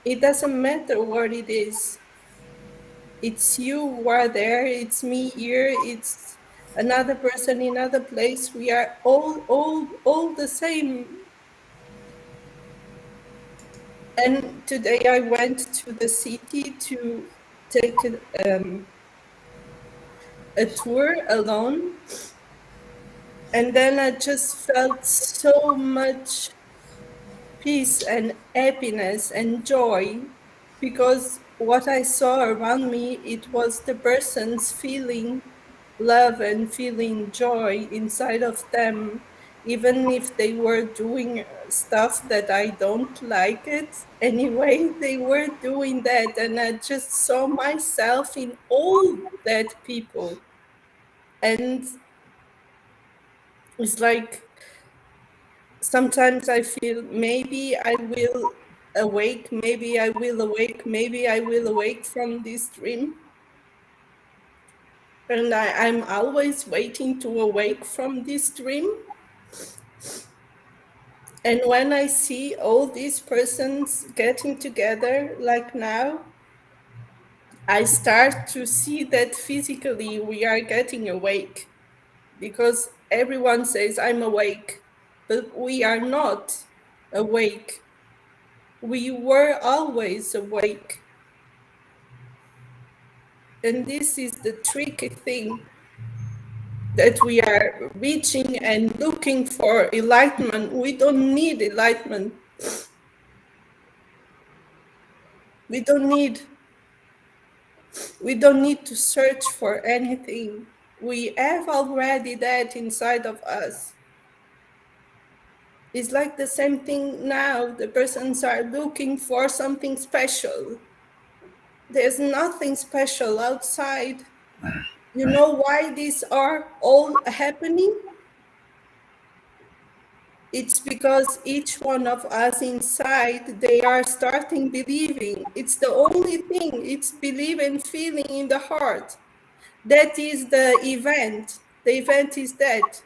it doesn't matter what it is. It's you who are there, it's me here, it's another person in another place. We are all the same. And today I went to the city to take a tour alone. And then I just felt so much peace and happiness and joy, because what I saw around me, it was the persons feeling love and feeling joy inside of them, even if they were doing stuff that I don't like it. Anyway, they were doing that, and I just saw myself in all that people. And it's like sometimes I feel maybe I will awake, maybe I will awake, maybe I will awake from this dream. And I'm always waiting to awake from this dream. And when I see all these persons getting together like now, I start to see that physically we are getting awake, because everyone says I'm awake, but we are not awake. We were always awake. And this is the tricky thing, that we are reaching and looking for enlightenment. We don't need enlightenment. We don't need to search for anything. We have already that inside of us. It's like the same thing now. The persons are looking for something special. There's nothing special outside. You know why these are all happening? It's because each one of us inside, they are starting believing. It's the only thing. It's believe and feeling in the heart. That is the event. The event is that.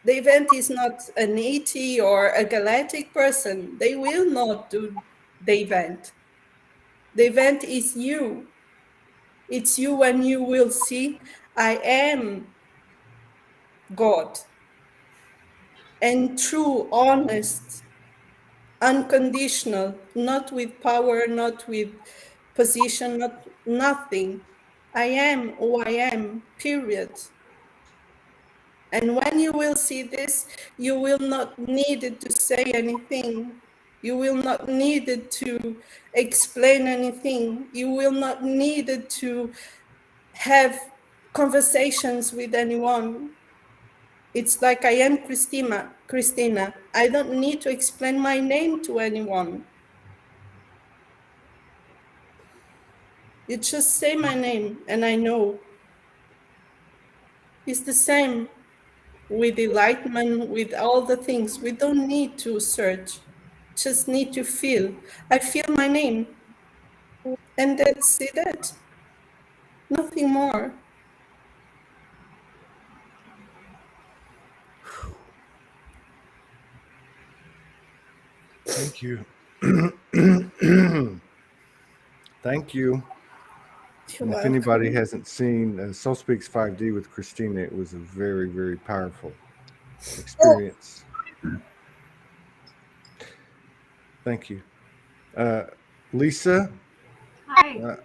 The event is not an ET or a galactic person. They will not do the event. The event is you. It's you when you will see, I am God. And true, honest, unconditional, not with power, not with position, not nothing. I am who I am, period. And when you will see this, you will not need to say anything. You will not need to explain anything. You will not need to have conversations with anyone. It's like I am Christina. I don't need to explain my name to anyone. You just say my name and I know. It's the same with enlightenment, with all the things. We don't need to search, just need to feel. I feel my name, and that's it. Nothing more. Thank you. Thank you. And if anybody hasn't seen Soul Speaks 5D with Christina, it was a very, very powerful experience. Thank you. Lisa? Hi.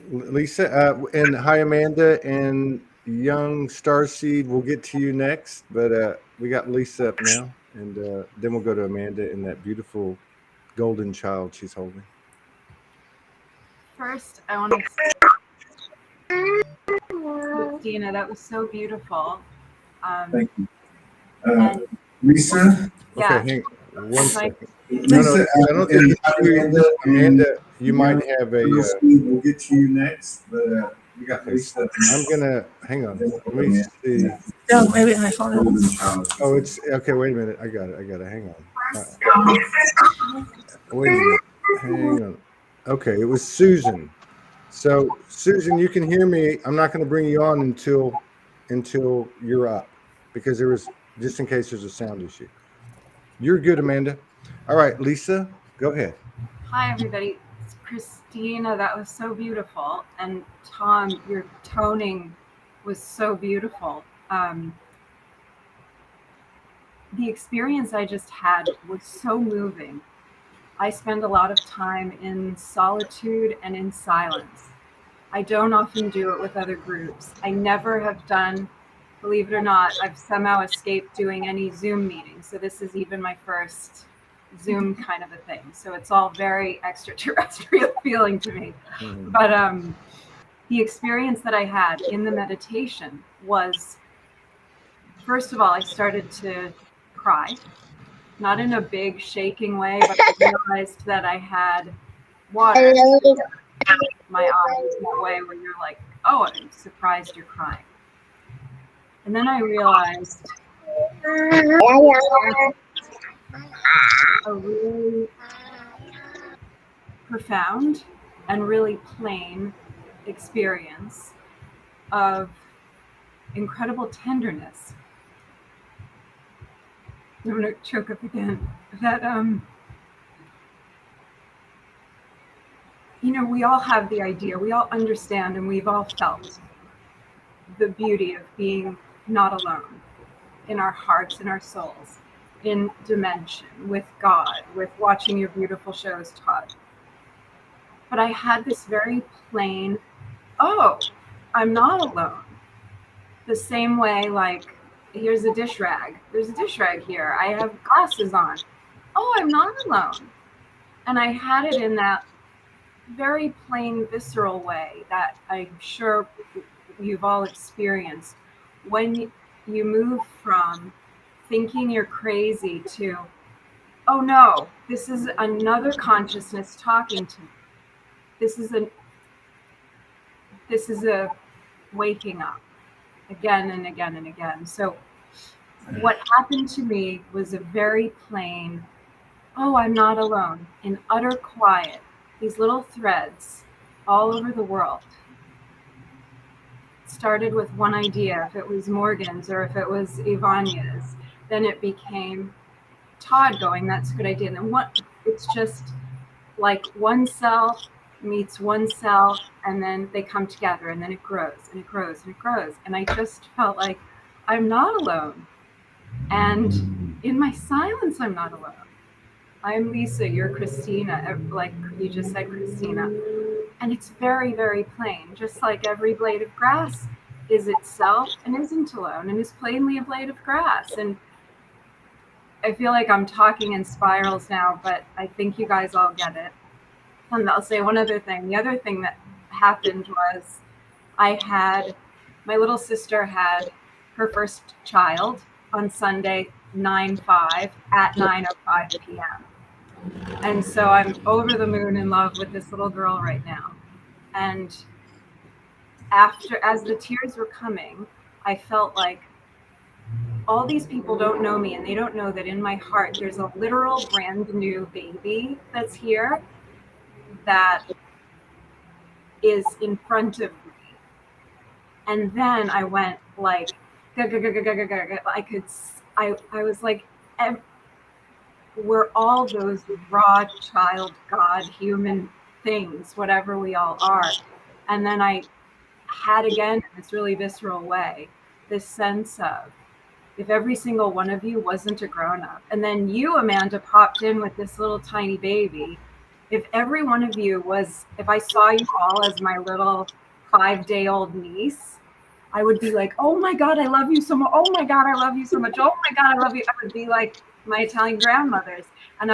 Lisa, and hi, Amanda, and young Starseed. We'll get to you next, but we got Lisa up now, and then we'll go to Amanda and that beautiful golden child she's holding. First, I want to say, Christina, that was so beautiful. Thank you. And Lisa? yeah, Okay, hang on one like, second. No, I don't think Amanda, you might have a. We'll get to you next, but we got Lisa. I'm gonna hang on. Let me see. No, maybe I found it. Oh, it's okay. Wait a minute. I got it. Hang on. Wait a minute. Hang on. Okay, it was Susan. So Susan, you can hear me. I'm not going to bring you on until you're up, because there was, just in case there's a sound issue. You're good, Amanda. All right, Lisa, go ahead. hi, everybody. It's Christina, that was so beautiful. And Tom, your toning was so beautiful. The experience I just had was so moving. I spend a lot of time in solitude and in silence. I don't often do it with other groups. I never have done, believe it or not, I've somehow escaped doing any Zoom meetings. So this is even my first Zoom kind of a thing. So it's all very extraterrestrial feeling to me. Mm-hmm. But the experience that I had in the meditation was, first of all, I started to cry. Not in a big shaking way, but I realized that I had water in my eyes, in that way where you're like, oh, I'm surprised you're crying. And then I realized a really profound and really plain experience of incredible tenderness. I'm going to choke up again. That, you know, we all have the idea, we all understand, and we've all felt the beauty of being not alone in our hearts and our souls, in dimension, with God, with watching your beautiful shows, Todd. But I had this very plain, oh, I'm not alone. The same way, like, here's a dish rag. There's a dish rag here. I have glasses on. Oh, I'm not alone. And I had it in that very plain, visceral way that I'm sure you've all experienced. When you move from thinking you're crazy to, oh no, this is another consciousness talking to me. This is a waking up again and again and again. So what happened to me was a very plain, oh, I'm not alone, in utter quiet, these little threads all over the world. It started with one idea, if it was Morgan's or if it was Ivanya's, then it became Todd going, that's a good idea. And then it's just like one cell meets one cell, and then they come together, and then it grows and it grows and it grows. And I just felt like I'm not alone. And in my silence, I'm not alone. I'm Lisa, you're Christina, like you just said, Christina. And it's very, very plain, just like every blade of grass is itself and isn't alone and is plainly a blade of grass. And I feel like I'm talking in spirals now, but I think you guys all get it. And I'll say one other thing. The other thing that happened was my little sister had her first child on Sunday, 9/5 at 9:05 p.m. And so I'm over the moon in love with this little girl right now. And as the tears were coming, I felt like all these people don't know me, and they don't know that in my heart there's a literal brand new baby that's here that is in front of me. And then I went like, I was like, we're all those raw child, God, human things, whatever we all are. And then I had again, in this really visceral way, this sense of, if every single one of you wasn't a grown-up, and then you, Amanda, popped in with this little tiny baby, if every one of you was, if I saw you all as my little 5-day-old niece, I would be like, oh my God, I love you so much. Oh my God, I love you so much. Oh my God, I love you. I would be like my Italian grandmothers. And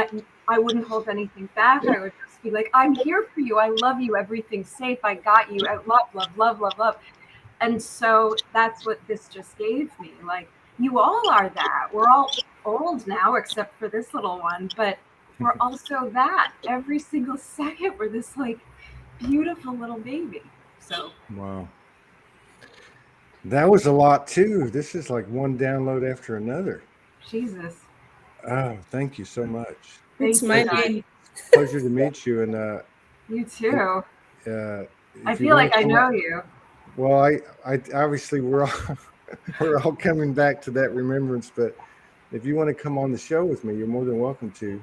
I wouldn't hold anything back. I would just be like, I'm here for you. I love you. Everything's safe. I got you. I love, love, love, love, love. And so that's what this just gave me. Like, you all are that. We're all old now, except for this little one. But we're also that. Every single second, we're this like beautiful little baby. So. Wow. That was a lot too. This is like one download after another. Jesus. Oh, thank you so much. It's my name. Pleasure to meet you. And you too. I if feel like I know you. Well, I obviously we're all coming back to that remembrance. But if you want to come on the show with me, you're more than welcome to.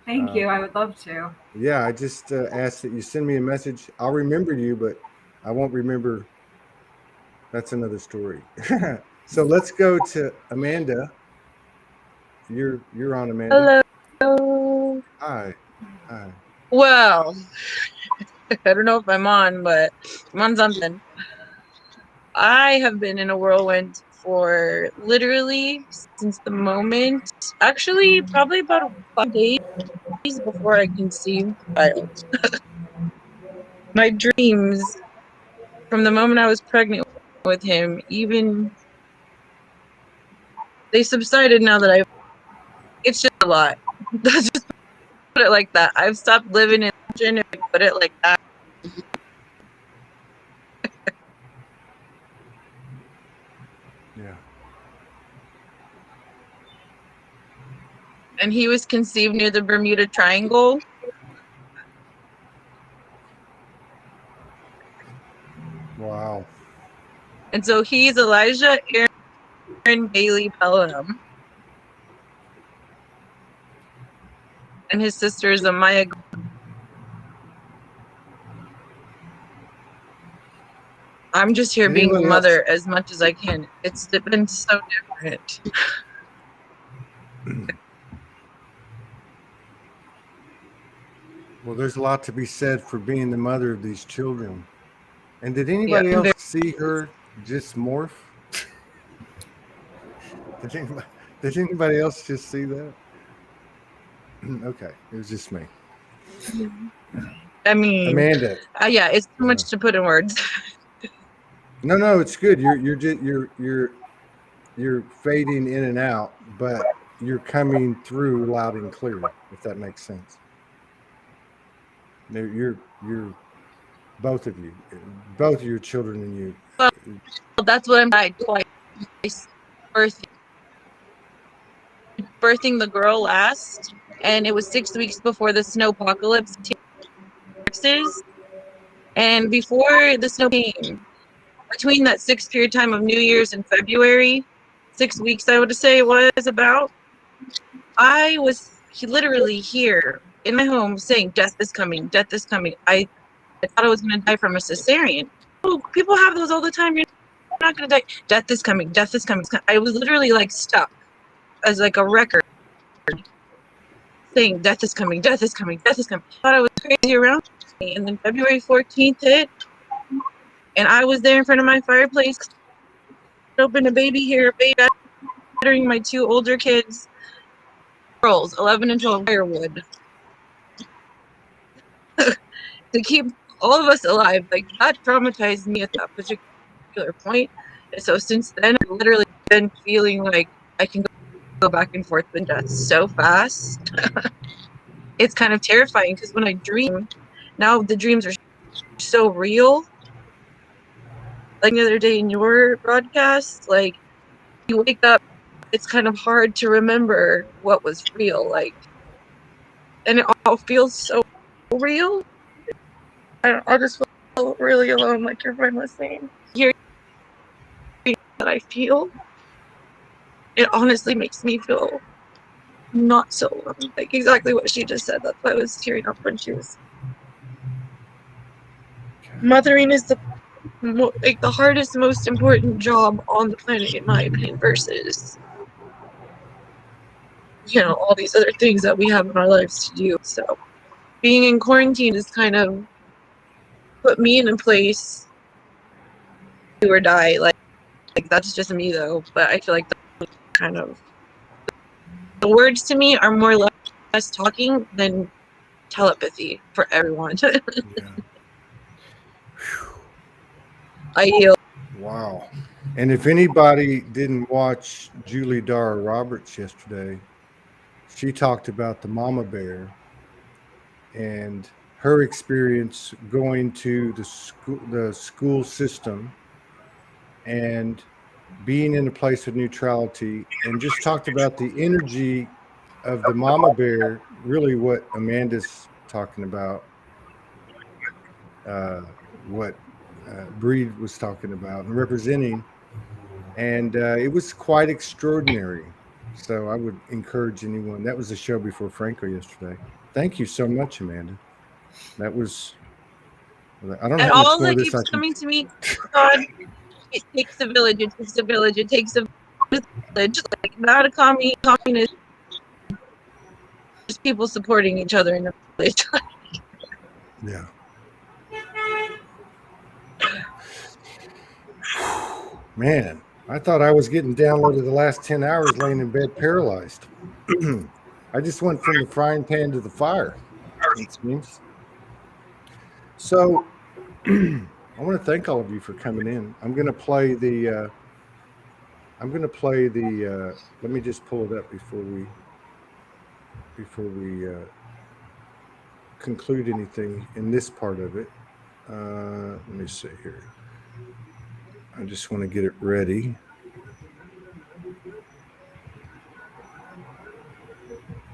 Thank you. I would love to. Yeah, I just ask that you send me a message. I'll remember you, but I won't remember. That's another story. So let's go to Amanda. You're on, Amanda. Hello. Hi. Well, I don't know if I'm on, but I'm on something. I have been in a whirlwind for literally since the moment, actually probably about 5 days before I conceived child. My dreams from the moment I was pregnant with him, even they subsided now that it's just a lot. Let's just put it like that. I've stopped living in legend if I put it like that. Yeah. And he was conceived near the Bermuda Triangle. Wow. And so he's Elijah Aaron Bailey Pelham. And his sister is Amaya. I'm just here being a Anybody mother as much as I can. It's been so different. Well, there's a lot to be said for being the mother of these children. And did anybody else see her just morph? Did anybody else just see that? Okay, it was just me. I mean, Amanda. Yeah, it's too much to put in words. No, it's good. You're fading in and out, but you're coming through loud and clear, if that makes sense. You're both of you, both of your children and you. Well, that's what I'm like twice. Birthing the girl last, and it was 6 weeks before the snow apocalypse. And before the snow came, between that 6 period time of New Year's and February, 6 weeks I would say it was about, I was literally here in my home saying, death is coming, death is coming. I thought I was going to die from a cesarean. Oh, people have those all the time. You're not going to die. Death is coming, death is coming. I was literally like stuck as like a record saying, death is coming, death is coming, death is coming. I thought I was crazy around me. And then February 14th hit, and I was there in front of my fireplace, opened a baby here, battering my 2 older kids, girls, 11 and 12, firewood, to keep all of us alive. Like, that traumatized me at that particular point. And so since then, I've literally been feeling like I can go back and forth with death so fast. It's kind of terrifying, because when I dream, now the dreams are so real. Like the other day in your broadcast, like, you wake up, it's kind of hard to remember what was real, like, and it all feels so real. I just feel really alone, like your friend was saying. Hearing that I feel, it honestly makes me feel not so alone. Like exactly what she just said. That's why I was tearing up when she was. Mothering is the hardest, most important job on the planet, in my opinion, versus, you know, all these other things that we have in our lives to do. So being in quarantine is kind of put me in a place do or die. Like that's just me though. But I feel like kind of the words to me are more or less talking than telepathy for everyone. Yeah. I yield. Wow. And if anybody didn't watch Julie Dara Roberts yesterday, she talked about the mama bear and her experience going to the school system and being in a place of neutrality, and just talked about the energy of the mama bear, really what Amanda's talking about, what Breed was talking about and representing, and it was quite extraordinary. So I would encourage anyone. That was the show before Franco yesterday. Thank you so much, Amanda. That was. I don't know And how much all more that of this keeps I can. coming to me, God, it takes a village. It takes a village. It takes a village. Like not a communist, just people supporting each other in a village. Yeah. Man, I thought I was getting downloaded the last 10 hours laying in bed paralyzed. I just went from the frying pan to the fire, it seems. So I want to thank all of you for coming in. I'm going to play the let me just pull it up before we conclude anything in this part of it. Let me see here. I just want to get it ready.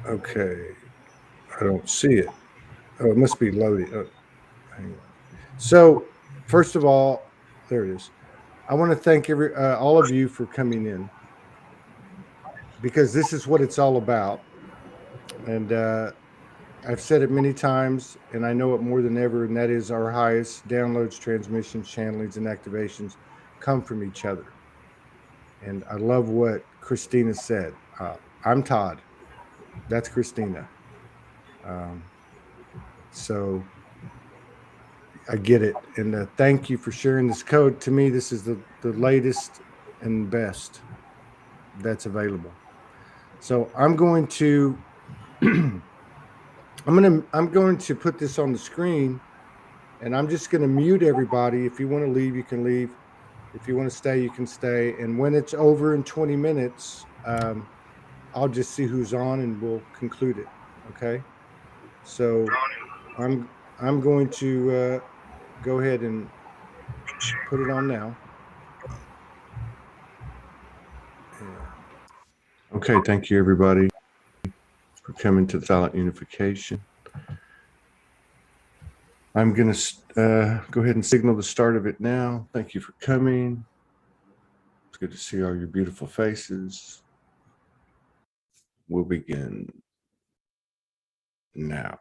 Okay. I don't see it. Oh, it must be loading. Oh, hang on. So, first of all, there it is. I want to thank all of you for coming in, because this is what it's all about. And I've said it many times, and I know it more than ever, and that is our highest downloads, transmissions, channelings, and activations come from each other. And I love what Christina said. I'm Todd. That's Christina. So I get it. And thank you for sharing this code. To me, this is the latest and best that's available. So I'm going to I'm going to put this on the screen, and I'm just going to mute everybody. If you want to leave, you can leave. If you want to stay, you can stay. And when it's over in 20 minutes, I'll just see who's on and we'll conclude it. Okay. So I'm going to go ahead and put it on now. Okay. Thank you, everybody, for coming to Silent Unification. I'm going to go ahead and signal the start of it now. Thank you for coming. It's good to see all your beautiful faces. We'll begin now.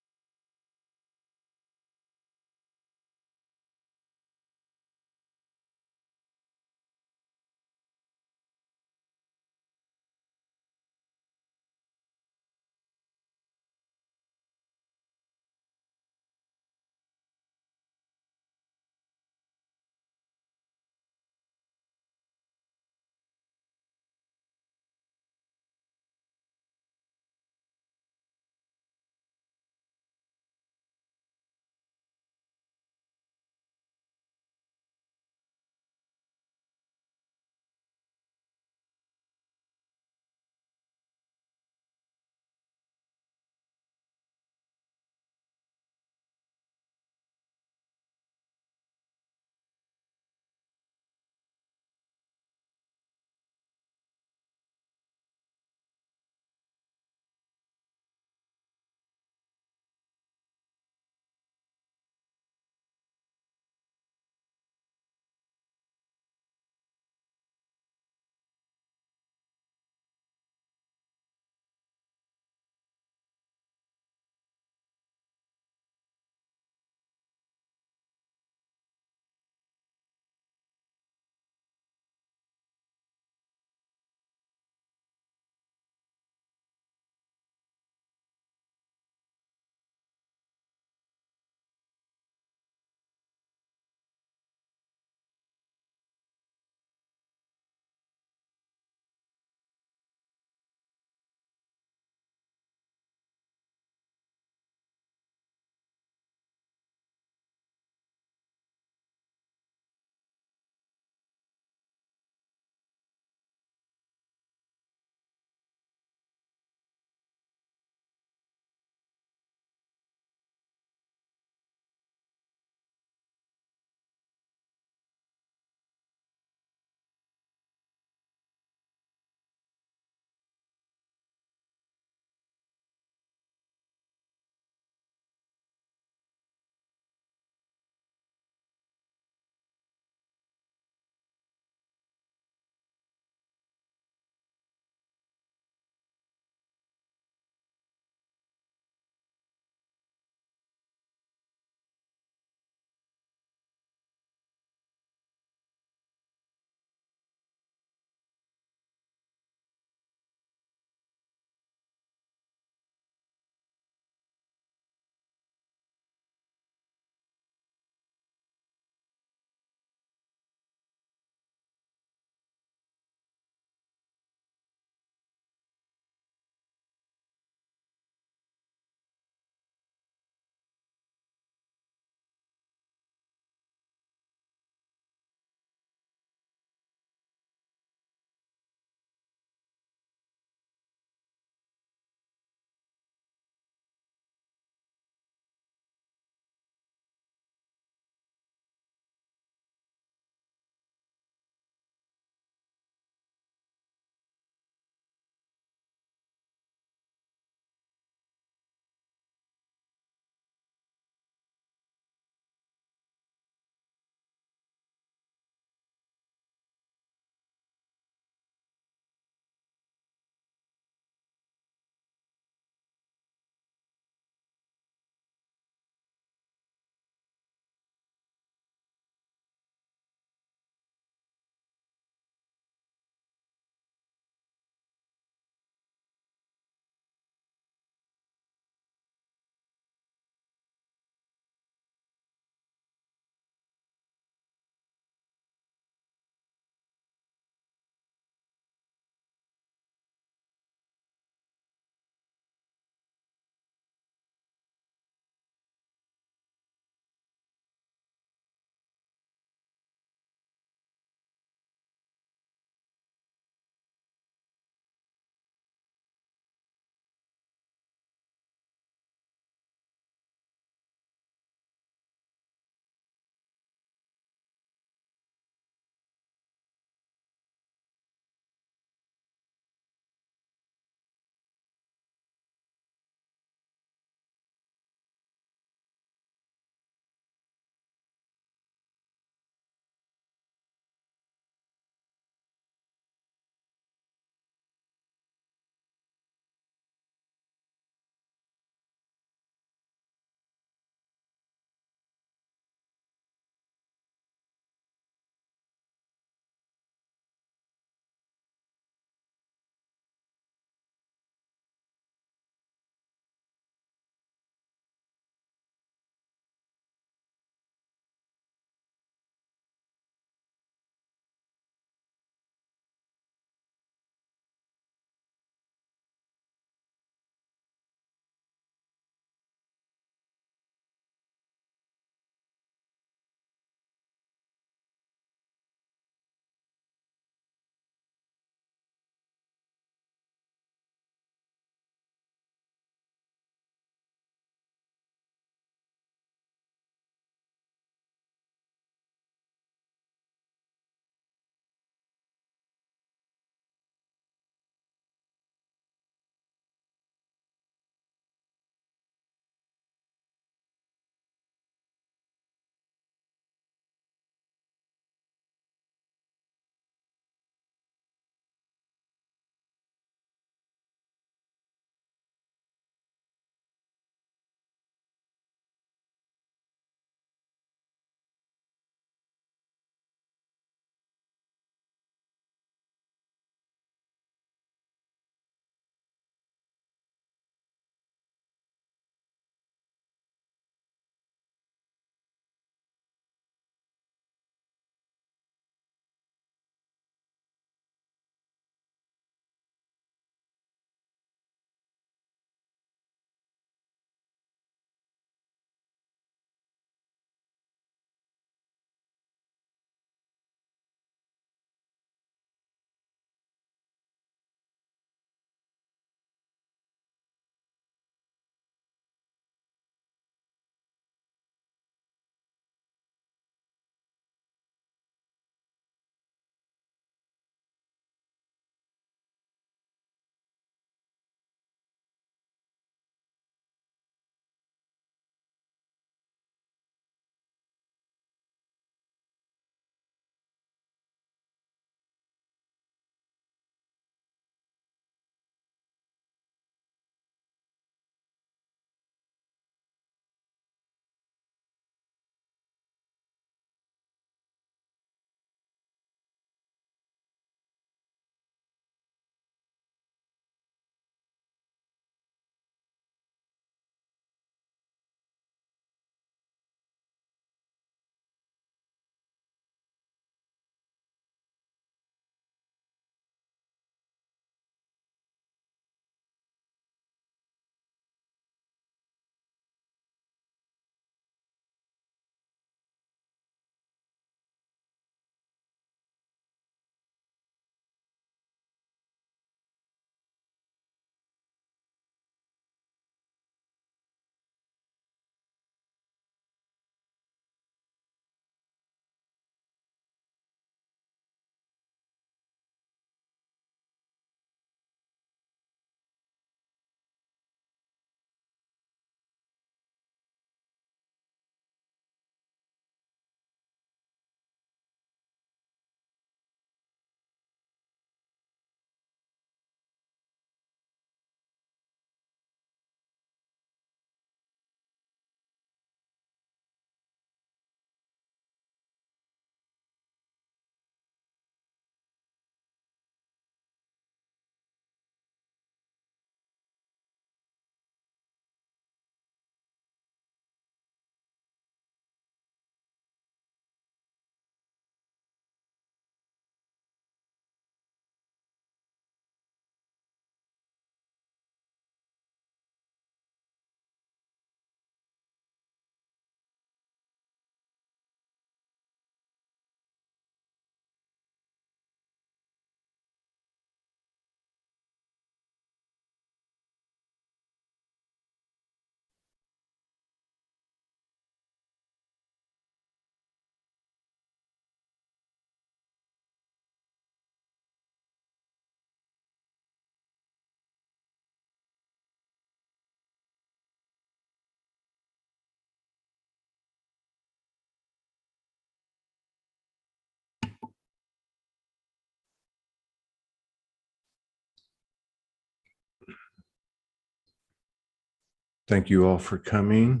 Thank you all for coming.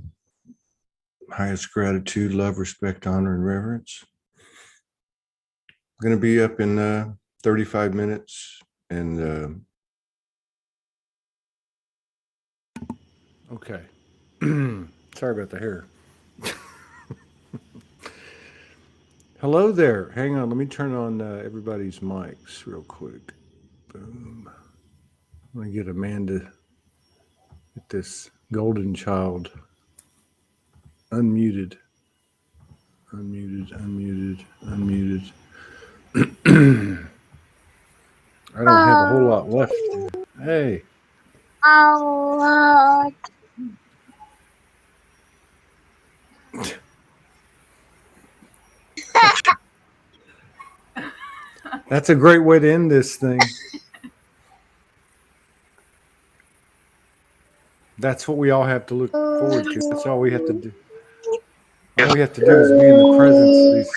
Highest gratitude, love, respect, honor, and reverence. I'm going to be up in 35 minutes. And okay. Sorry about the hair. Hello there. Hang on. Let me turn on everybody's mics real quick. Boom. I'm going to get Amanda, get this golden child unmuted. Unmuted. I don't have a whole lot left. Hey. That's a great way to end this thing. That's what we all have to look forward to. That's all we have to do. All we have to do is be in the presence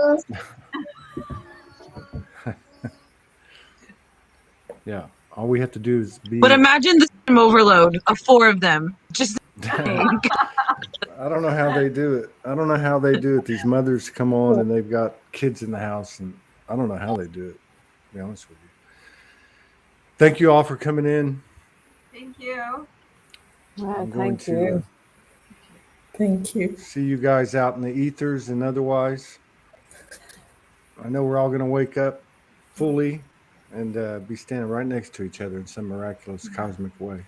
of these. Yeah. All we have to do is be. But imagine the system overload of 4 of them. Just I don't know how they do it. I don't know how they do it. These mothers come on and they've got kids in the house, and I don't know how they do it, to be honest with you. Thank you all for coming in. Thank you. I'm going Thank you. Thank you. See you guys out in the ethers and otherwise. I know we're all going to wake up fully and be standing right next to each other in some miraculous cosmic way.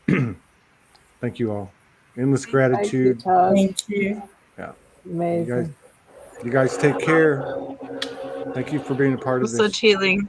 Thank you all. Endless gratitude. Thank you. Yeah. Amazing. You guys take care. Thank you for being a part of this. such healing.